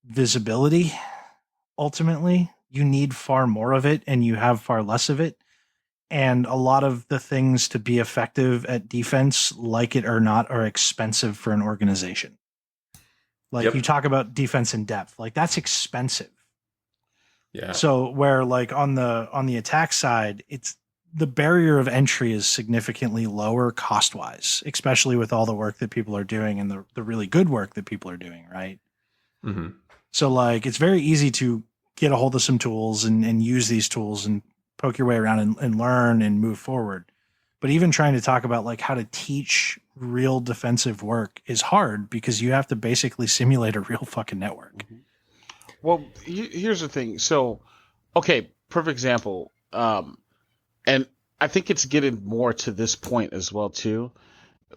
visibility. Ultimately, you need far more of it and you have far less of it. And a lot of the things to be effective at defense, like it or not, are expensive for an organization. Like you talk about defense in depth, like that's expensive. Yeah. So where like on the attack side, it's the barrier of entry is significantly lower cost wise, especially with all the work that people are doing and the really good work that people are doing. Right. Mm-hmm. So like, it's very easy to get a hold of some tools and use these tools and poke your way around and learn and move forward. But even trying to talk about like how to teach real defensive work is hard because you have to basically simulate a real fucking network. Well, here's the thing. So, okay, perfect example. And I think it's getting more to this point as well too,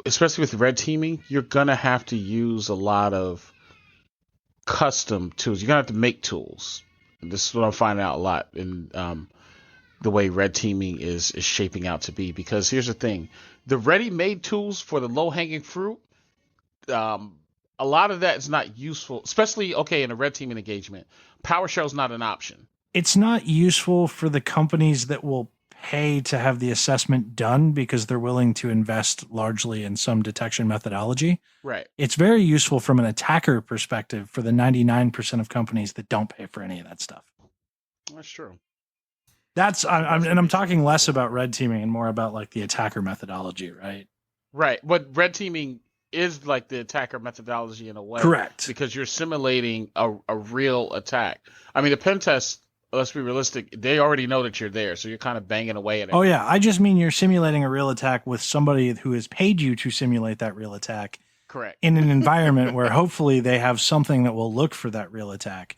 especially with red teaming. You're going to have to use a lot of custom tools. You're going to have to make tools. This is what I'm finding out a lot in, the way red teaming is shaping out to be, because here's the thing, the ready-made tools for the low-hanging fruit, a lot of that is not useful, especially in a red teaming engagement. PowerShell is not an option. It's not useful for the companies that will pay to have the assessment done because they're willing to invest largely in some detection methodology. Right. It's very useful from an attacker perspective for the 99% of companies that don't pay for any of that stuff. That's true. I'm talking less about red teaming and more about like the attacker methodology, right? Right. But red teaming is like the attacker methodology in a way. Correct. Because you're simulating a real attack. I mean, the pen test, let's be realistic, they already know that you're there. So you're kind of banging away at it. Oh, yeah. I just mean you're simulating a real attack with somebody who has paid you to simulate that real attack. Correct. in an environment where hopefully they have something that will look for that real attack,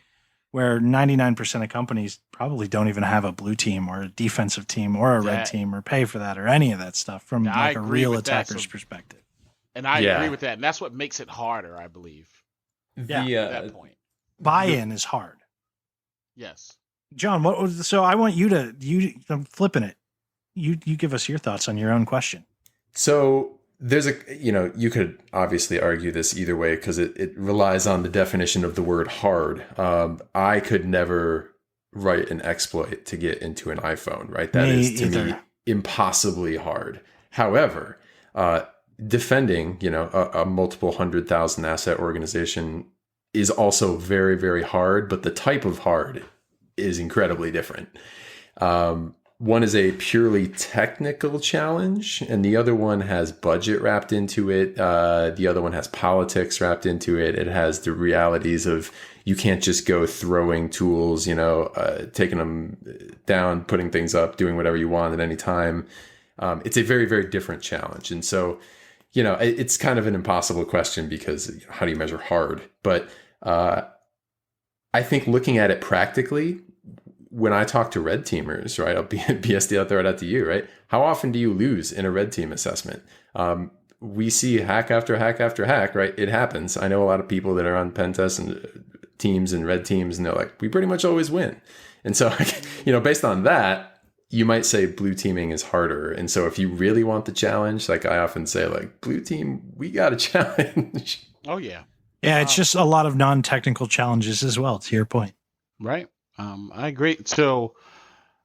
where 99% of companies probably don't even have a blue team or a defensive team or a red team or pay for that or any of that stuff from like a real attacker's perspective. And I agree with that. And that's what makes it harder, I believe. At that point. Buy-in is hard. Yes. John, so I want I'm flipping it. You give us your thoughts on your own question. So there's you could obviously argue this either way because it relies on the definition of the word hard. I could never write an exploit to get into an iPhone, right? That is to me impossibly hard. However, defending, a multiple 100,000 asset organization is also very, very hard, but the type of hard is incredibly different. One is a purely technical challenge, and the other one has budget wrapped into it. The other one has politics wrapped into it. It has the realities of you can't just go throwing tools, taking them down, putting things up, doing whatever you want at any time. It's a very, very different challenge. And so, it's kind of an impossible question because how do you measure hard? But I think looking at it practically, when I talk to red teamers, right, I'll BSD, I'll throw it out to you, right? How often do you lose in a red team assessment? We see hack after hack after hack, right? It happens. I know a lot of people that are on pen tests and teams and red teams, and they're like, we pretty much always win. And so, based on that, you might say blue teaming is harder. And so if you really want the challenge, like I often say, like, blue team, we got a challenge. Oh, yeah. Yeah, it's just a lot of non-technical challenges as well, to your point. Right. I agree. So,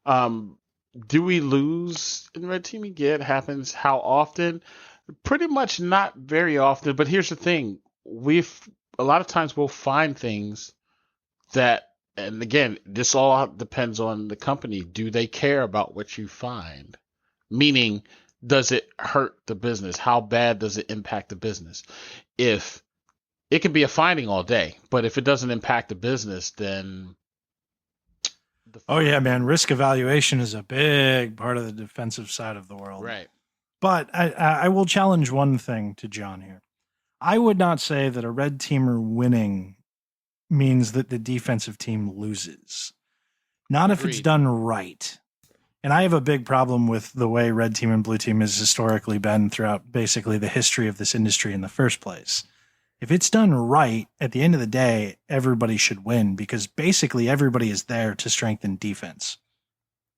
do we lose in red teaming? Yeah, it happens. How often? Pretty much not very often. But here's the thing: a lot of times we'll find things that, and again, this all depends on the company. Do they care about what you find? Meaning, does it hurt the business? How bad does it impact the business? If it can be a finding all day, but if it doesn't impact the business, then oh yeah, man. Risk evaluation is a big part of the defensive side of the world. Right. But I will challenge one thing to John here. I would not say that a red teamer winning means that the defensive team loses. Not if it's done right. And I have a big problem with the way red team and blue team has historically been throughout basically the history of this industry in the first place. If it's done right, at the end of the day, everybody should win because basically everybody is there to strengthen defense.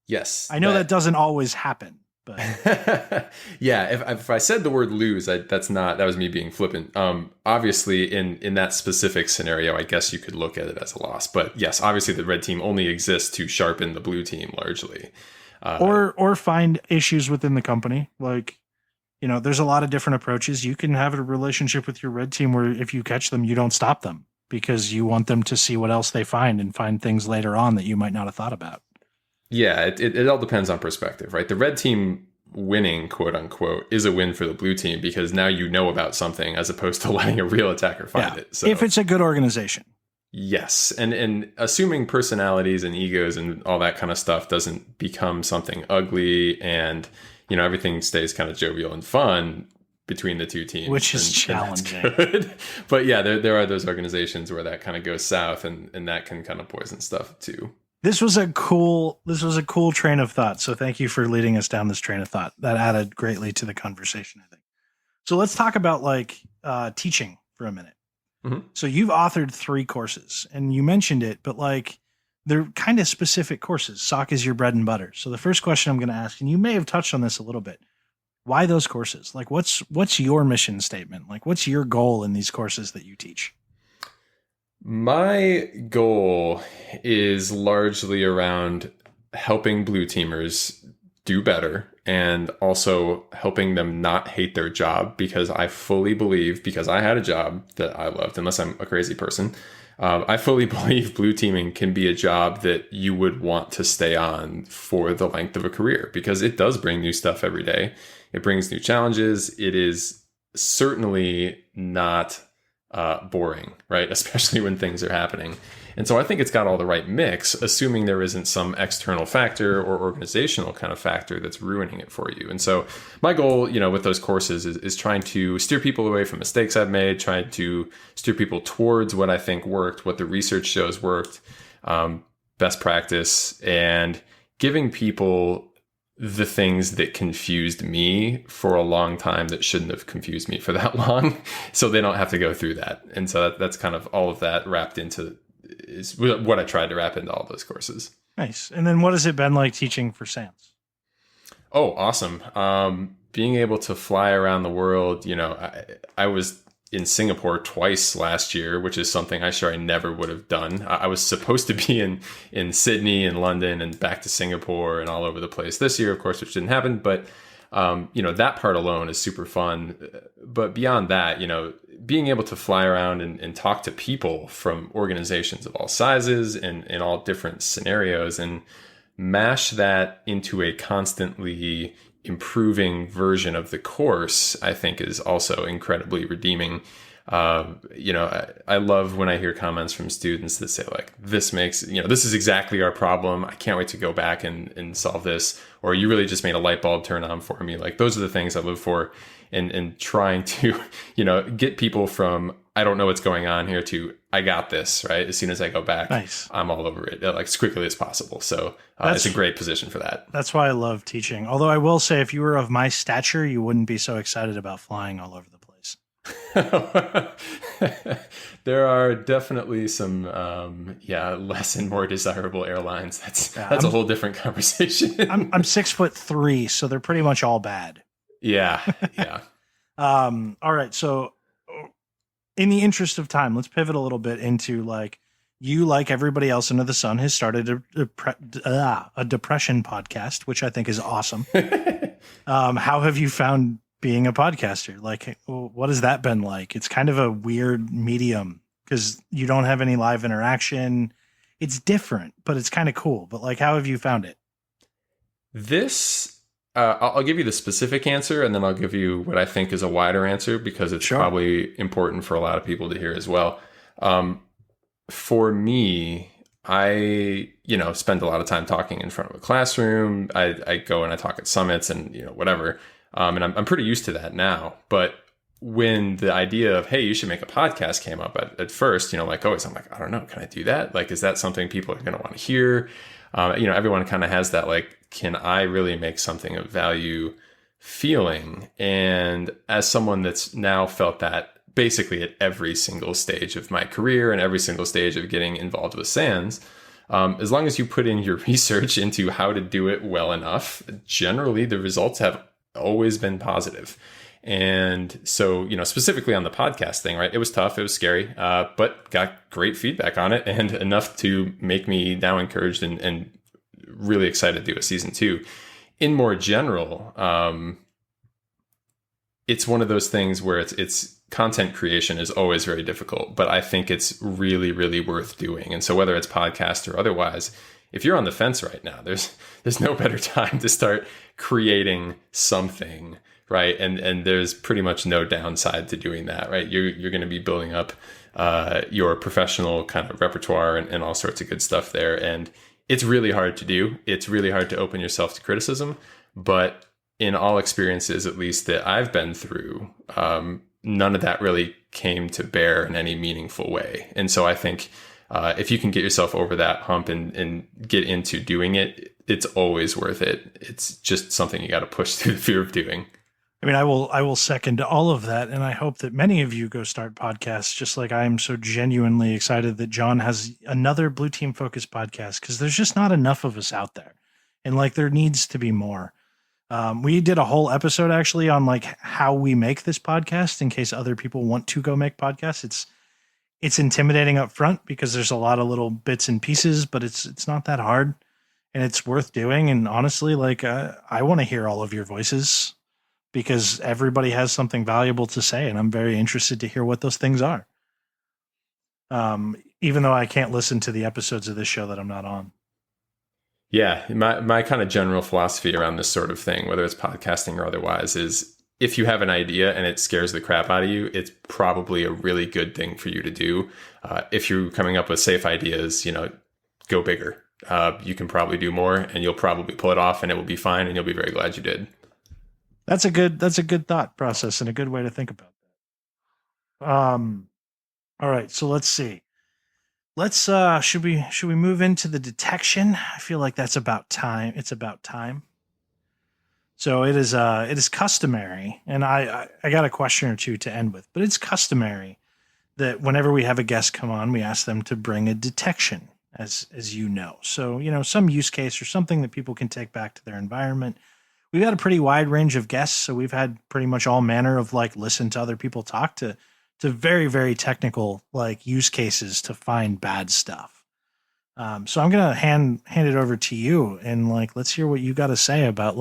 Yes. I know that doesn't always happen, but yeah, if I said the word lose, that was me being flippant. Obviously in that specific scenario, I guess you could look at it as a loss, but yes, obviously the red team only exists to sharpen the blue team largely. Or find issues within the company. Like, there's a lot of different approaches. You can have a relationship with your red team where if you catch them, you don't stop them because you want them to see what else they find and find things later on that you might not have thought about. Yeah, it all depends on perspective, right? The red team winning, quote unquote, is a win for the blue team because now you know about something as opposed to letting a real attacker find it. So, if it's a good organization. Yes. And assuming personalities and egos and all that kind of stuff doesn't become something ugly and everything stays kind of jovial and fun between the two teams. Which is challenging. Good. But yeah, there are those organizations where that kind of goes south and that can kind of poison stuff too. This was a cool train of thought. So thank you for leading us down this train of thought. That added greatly to the conversation, I think. So let's talk about teaching for a minute. Mm-hmm. So you've authored 3 courses and you mentioned it, but they're kind of specific courses. SOC is your bread and butter. So the first question I'm going to ask, and you may have touched on this a little bit, why those courses? What's your mission statement? What's your goal in these courses that you teach? My goal is largely around helping blue teamers do better and also helping them not hate their job because I fully believe, because I had a job that I loved, unless I'm a crazy person, I fully believe blue teaming can be a job that you would want to stay on for the length of a career because it does bring new stuff every day. It brings new challenges. It is certainly not boring, right? Especially when things are happening. And so I think it's got all the right mix, assuming there isn't some external factor or organizational kind of factor that's ruining it for you. And so my goal, with those courses is trying to steer people away from mistakes I've made, trying to steer people towards what I think worked, what the research shows worked, best practice, and giving people the things that confused me for a long time that shouldn't have confused me for that long, so they don't have to go through that. And so that's kind of all of that wrapped into is what I tried to wrap into all those courses. Nice. And then what has it been like teaching for SANS? Oh, awesome. Being able to fly around the world, I was in Singapore twice last year, which is something I never would have done. I was supposed to be in Sydney and London and back to Singapore and all over the place this year, of course, which didn't happen. But, that part alone is super fun. But beyond that, being able to fly around and talk to people from organizations of all sizes and in all different scenarios and mash that into a constantly improving version of the course, I think is also incredibly redeeming. I love when I hear comments from students that say like, this is exactly our problem. I can't wait to go back and solve this. Or you really just made a light bulb turn on for me. Like those are the things I live for, and trying to, get people from, I don't know what's going on here to, I got this, right? As soon as I go back, nice. I'm all over it, like as quickly as possible. So it's a great position for that. That's why I love teaching. Although I will say, if you were of my stature, you wouldn't be so excited about flying all over the place. There are definitely some, less and more desirable airlines. That's a whole different conversation. I'm 6'3", so they're pretty much all bad. Yeah. All right. So in the interest of time, let's pivot a little bit into like everybody else under the sun has started a depression podcast, which I think is awesome. How have you found being a podcaster? Like, what has that been like? It's kind of a weird medium because you don't have any live interaction. It's different, but it's kind of cool. But like, how have you found it? I'll give you the specific answer, and then I'll give you what I think is a wider answer because it's probably important for a lot of people to hear as well. For me, I spend a lot of time talking in front of a classroom. I go and I talk at summits and whatever, and I'm pretty used to that now. But when the idea of, hey, you should make a podcast came up at first, like always, I'm like, I don't know, can I do that? Like, is that something people are going to want to hear? Everyone kind of has that, like, can I really make something of value feeling? And as someone that's now felt that basically at every single stage of my career and every single stage of getting involved with SANS, as long as you put in your research into how to do it well enough, generally the results have always been positive. And so, specifically on the podcast thing, right? It was tough. It was scary, but got great feedback on it and enough to make me now encouraged and really excited to do a season 2. In more general, it's one of those things where it's content creation is always very difficult, but I think it's really, really worth doing. And so whether it's podcast or otherwise, if you're on the fence right now, there's no better time to start creating something, right? And there's pretty much no downside to doing that, right? You're going to be building up your professional kind of repertoire and all sorts of good stuff there. And it's really hard to do. It's really hard to open yourself to criticism. But in all experiences, at least that I've been through, none of that really came to bear in any meaningful way. And so I think if you can get yourself over that hump and get into doing it, it's always worth it. It's just something you got to push through the fear of doing. I mean, I will second all of that. And I hope that many of you go start podcasts, just like I am so genuinely excited that John has another Blue Team focused podcast, because there's just not enough of us out there. And like, there needs to be more. We did a whole episode actually on like how we make this podcast in case other people want to go make podcasts. It's intimidating up front because there's a lot of little bits and pieces, but it's not that hard and it's worth doing. And honestly, like, I want to hear all of your voices, because everybody has something valuable to say, and I'm very interested to hear what those things are. Even though I can't listen to the episodes of this show that I'm not on. Yeah, my kind of general philosophy around this sort of thing, whether it's podcasting or otherwise, is if you have an idea and it scares the crap out of you, it's probably a really good thing for you to do. If you're coming up with safe ideas, go bigger. You can probably do more, and you'll probably pull it off, and it will be fine, and you'll be very glad you did. That's a good thought process and a good way to think about that. All right, so let's see. Let's should we move into the detection? I feel like that's about time. It's about time. So it is customary, and I got a question or two to end with, but it's customary that whenever we have a guest come on, we ask them to bring a detection, as you know. So, some use case or something that people can take back to their environment. We've had a pretty wide range of guests, so we've had pretty much all manner of listen to other people talk to very, very technical use cases to find bad stuff. So I'm gonna hand it over to you, and let's hear what you got to say about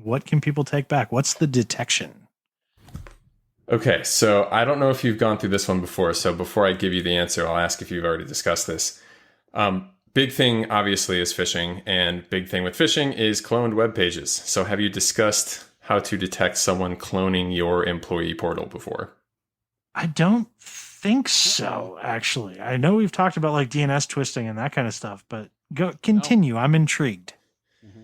what can people take back? What's the detection? Okay, so I don't know if you've gone through this one before. So before I give you the answer, I'll ask if you've already discussed this. Big thing, obviously, is phishing, and big thing with phishing is cloned web pages. So have you discussed how to detect someone cloning your employee portal before? I don't think so, actually. I know we've talked about DNS twisting and that kind of stuff, but continue. No. I'm intrigued. Mm-hmm.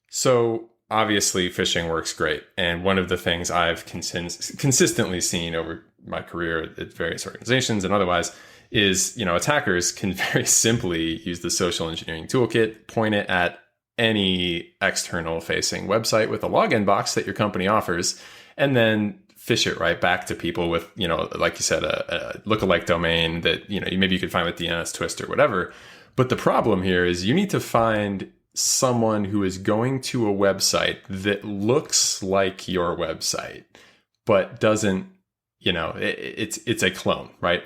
So obviously phishing works great. And one of the things I've consistently seen over my career at various organizations and otherwise is, attackers can very simply use the social engineering toolkit, point it at any external facing website with a login box that your company offers, and then fish it right back to people with, like you said, a lookalike domain that, maybe you could find with DNS twist or whatever. But the problem here is you need to find someone who is going to a website that looks like your website, but doesn't, it's a clone, right?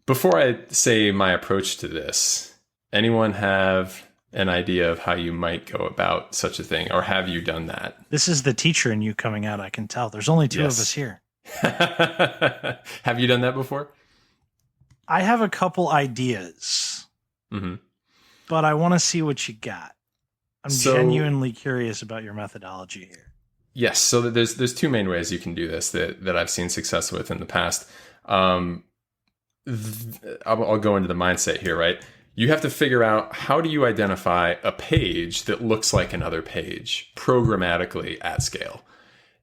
Before I say my approach to this, anyone have an idea of how you might go about such a thing, or have you done that? This is the teacher in you coming out, I can tell. There's only two of us here. Have you done that before? I have a couple ideas, but I want to see what you got. I'm genuinely curious about your methodology here. Yes, so there's two main ways you can do this that I've seen success with in the past. I'll go into the mindset here, right? You have to figure out, how do you identify a page that looks like another page programmatically at scale?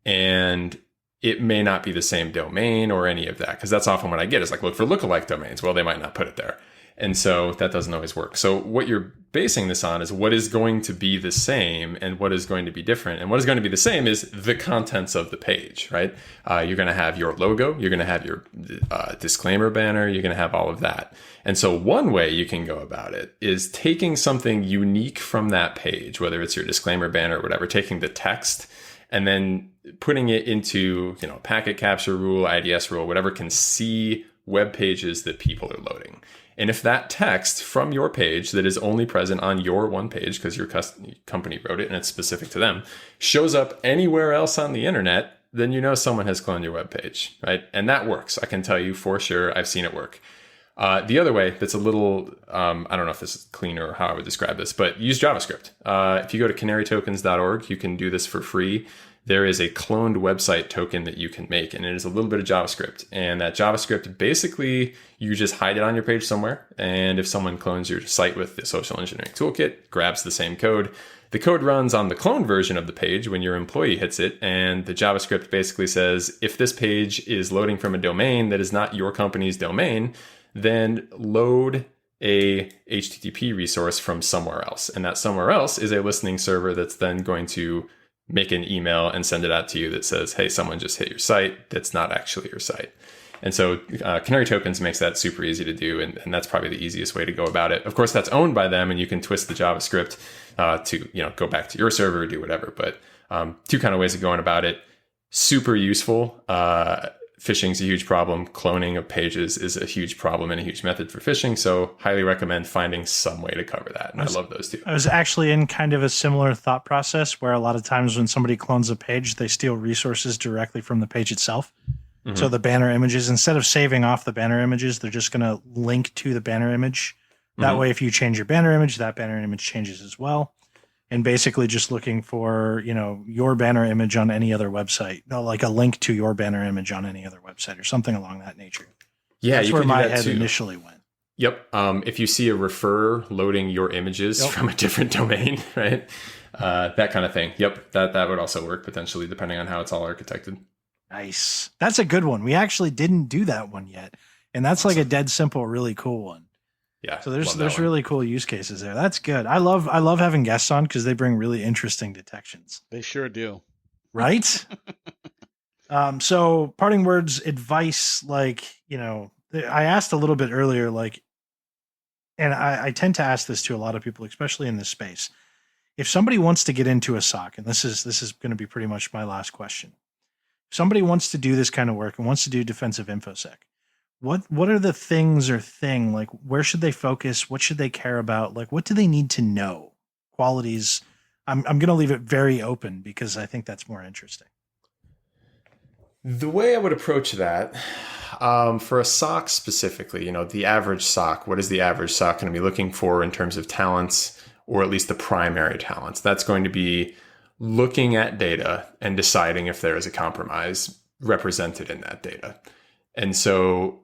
And it may not be the same domain or any of that, because that's often what I get is look for lookalike domains. Well, they might not put it there. And so that doesn't always work. So what you're basing this on is what is going to be the same and what is going to be different. And what is going to be the same is the contents of the page, right? You're going to have your logo. You're going to have your disclaimer banner. You're going to have all of that. And so one way you can go about it is taking something unique from that page, whether it's your disclaimer banner or whatever, taking the text and then putting it into, packet capture rule, IDS rule, whatever can see web pages that people are loading. And if that text from your page that is only present on your one page, because your company wrote it and it's specific to them, shows up anywhere else on the internet, then someone has cloned your web page, right? And that works. I can tell you for sure, I've seen it work. The other way that's a little, I don't know if this is cleaner or how I would describe this, but use JavaScript. If you go to canarytokens.org, you can do this for free. There is a cloned website token that you can make, and it is a little bit of JavaScript. And that JavaScript, basically, you just hide it on your page somewhere. And if someone clones your site with the social engineering toolkit, grabs the same code, the code runs on the cloned version of the page when your employee hits it. And the JavaScript basically says, if this page is loading from a domain that is not your company's domain, then load a HTTP resource from somewhere else. And that somewhere else is a listening server that's then going to make an email and send it out to you that says, hey, someone just hit your site. That's not actually your site. And so Canary Tokens makes that super easy to do. And that's probably the easiest way to go about it. Of course, that's owned by them and you can twist the JavaScript to go back to your server or do whatever. But two kind of ways of going about it. Super useful. Phishing is a huge problem. Cloning of pages is a huge problem and a huge method for phishing. So highly recommend finding some way to cover that. And I love those two. I was actually in kind of a similar thought process where a lot of times when somebody clones a page, they steal resources directly from the page itself. Mm-hmm. So the banner images, instead of saving off the banner images, they're just going to link to the banner image. That way, if you change your banner image, that banner image changes as well. and basically just looking for, your banner image on any other website, like a link to your banner image on any other website or something along that nature. Yeah, that's where my head initially went. Yep. If you see a refer loading your images from a different domain, right? That kind of thing. Yep. That would also work potentially, depending on how it's all architected. Nice. That's a good one. We actually didn't do that one yet. And that's like a dead simple, really cool one. Yeah. So there's really cool use cases there. That's good. I love having guests on because they bring really interesting detections. They sure do. Right? So parting words, advice, I asked a little bit earlier, and I tend to ask this to a lot of people, especially in this space. If somebody wants to get into a SOC, and this is going to be pretty much my last question. If somebody wants to do this kind of work and wants to do defensive InfoSec, what are the things where should they focus? What should they care about? What do they need to know? Qualities. I'm going to leave it very open because I think that's more interesting. The way I would approach that, for a SOC specifically, the average SOC, what is the average SOC going to be looking for in terms of talents, or at least the primary talents? That's going to be looking at data and deciding if there is a compromise represented in that data. And so,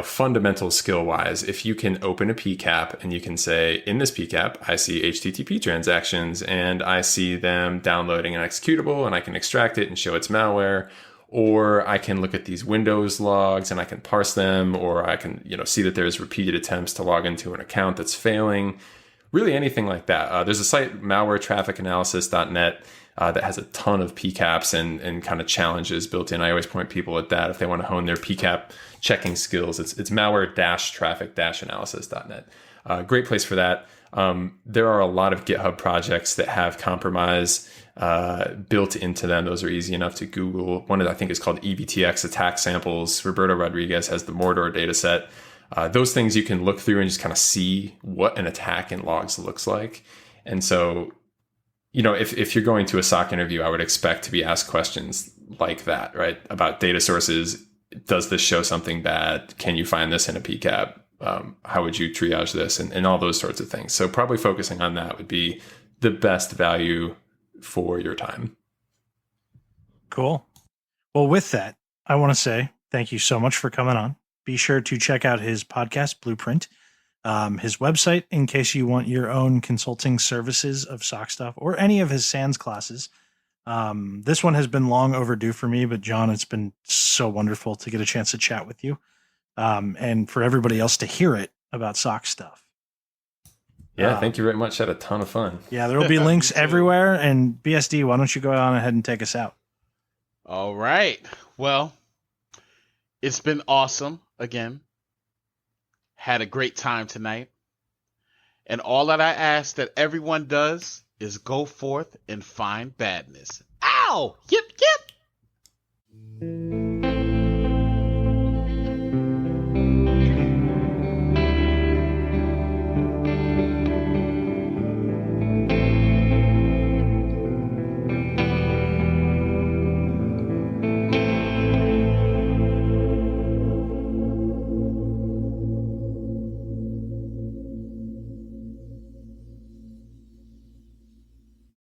fundamental skill wise, if you can open a PCAP and you can say, in this PCAP, I see HTTP transactions and I see them downloading an executable and I can extract it and show it's malware, or I can look at these Windows logs and I can parse them, or I can, see that there's repeated attempts to log into an account that's failing, really anything like that. There's a site, malwaretrafficanalysis.net, that has a ton of PCAPs and kind of challenges built in. I always point people at that if they want to hone their PCAP checking skills. It's malware-traffic-analysis.net. Great place for that. There are a lot of GitHub projects that have compromise built into them. Those are easy enough to Google. One I think is called EBTX attack samples. Roberto Rodriguez has the Mordor data set. Those things you can look through and just kind of see what an attack in logs looks like. And so, if you're going to a SOC interview, I would expect to be asked questions like that, right? About data sources. Does this show something bad? Can you find this in a PCAP? How would you triage this? And all those sorts of things. So probably focusing on that would be the best value for your time. Cool. Well, with that, I want to say thank you so much for coming on. Be sure to check out his podcast, Blueprint, his website, in case you want your own consulting services of SOC stuff or any of his SANS classes. This one has been long overdue for me, but John, it's been so wonderful to get a chance to chat with you, and for everybody else to hear it about SOC stuff. Yeah, thank you very much. Had a ton of fun. Yeah, there will be links everywhere. And BSD, why don't you go on ahead and take us out? All right. Well, it's been awesome again. Had a great time tonight. And all that I ask that everyone does is go forth and find badness. Ow! You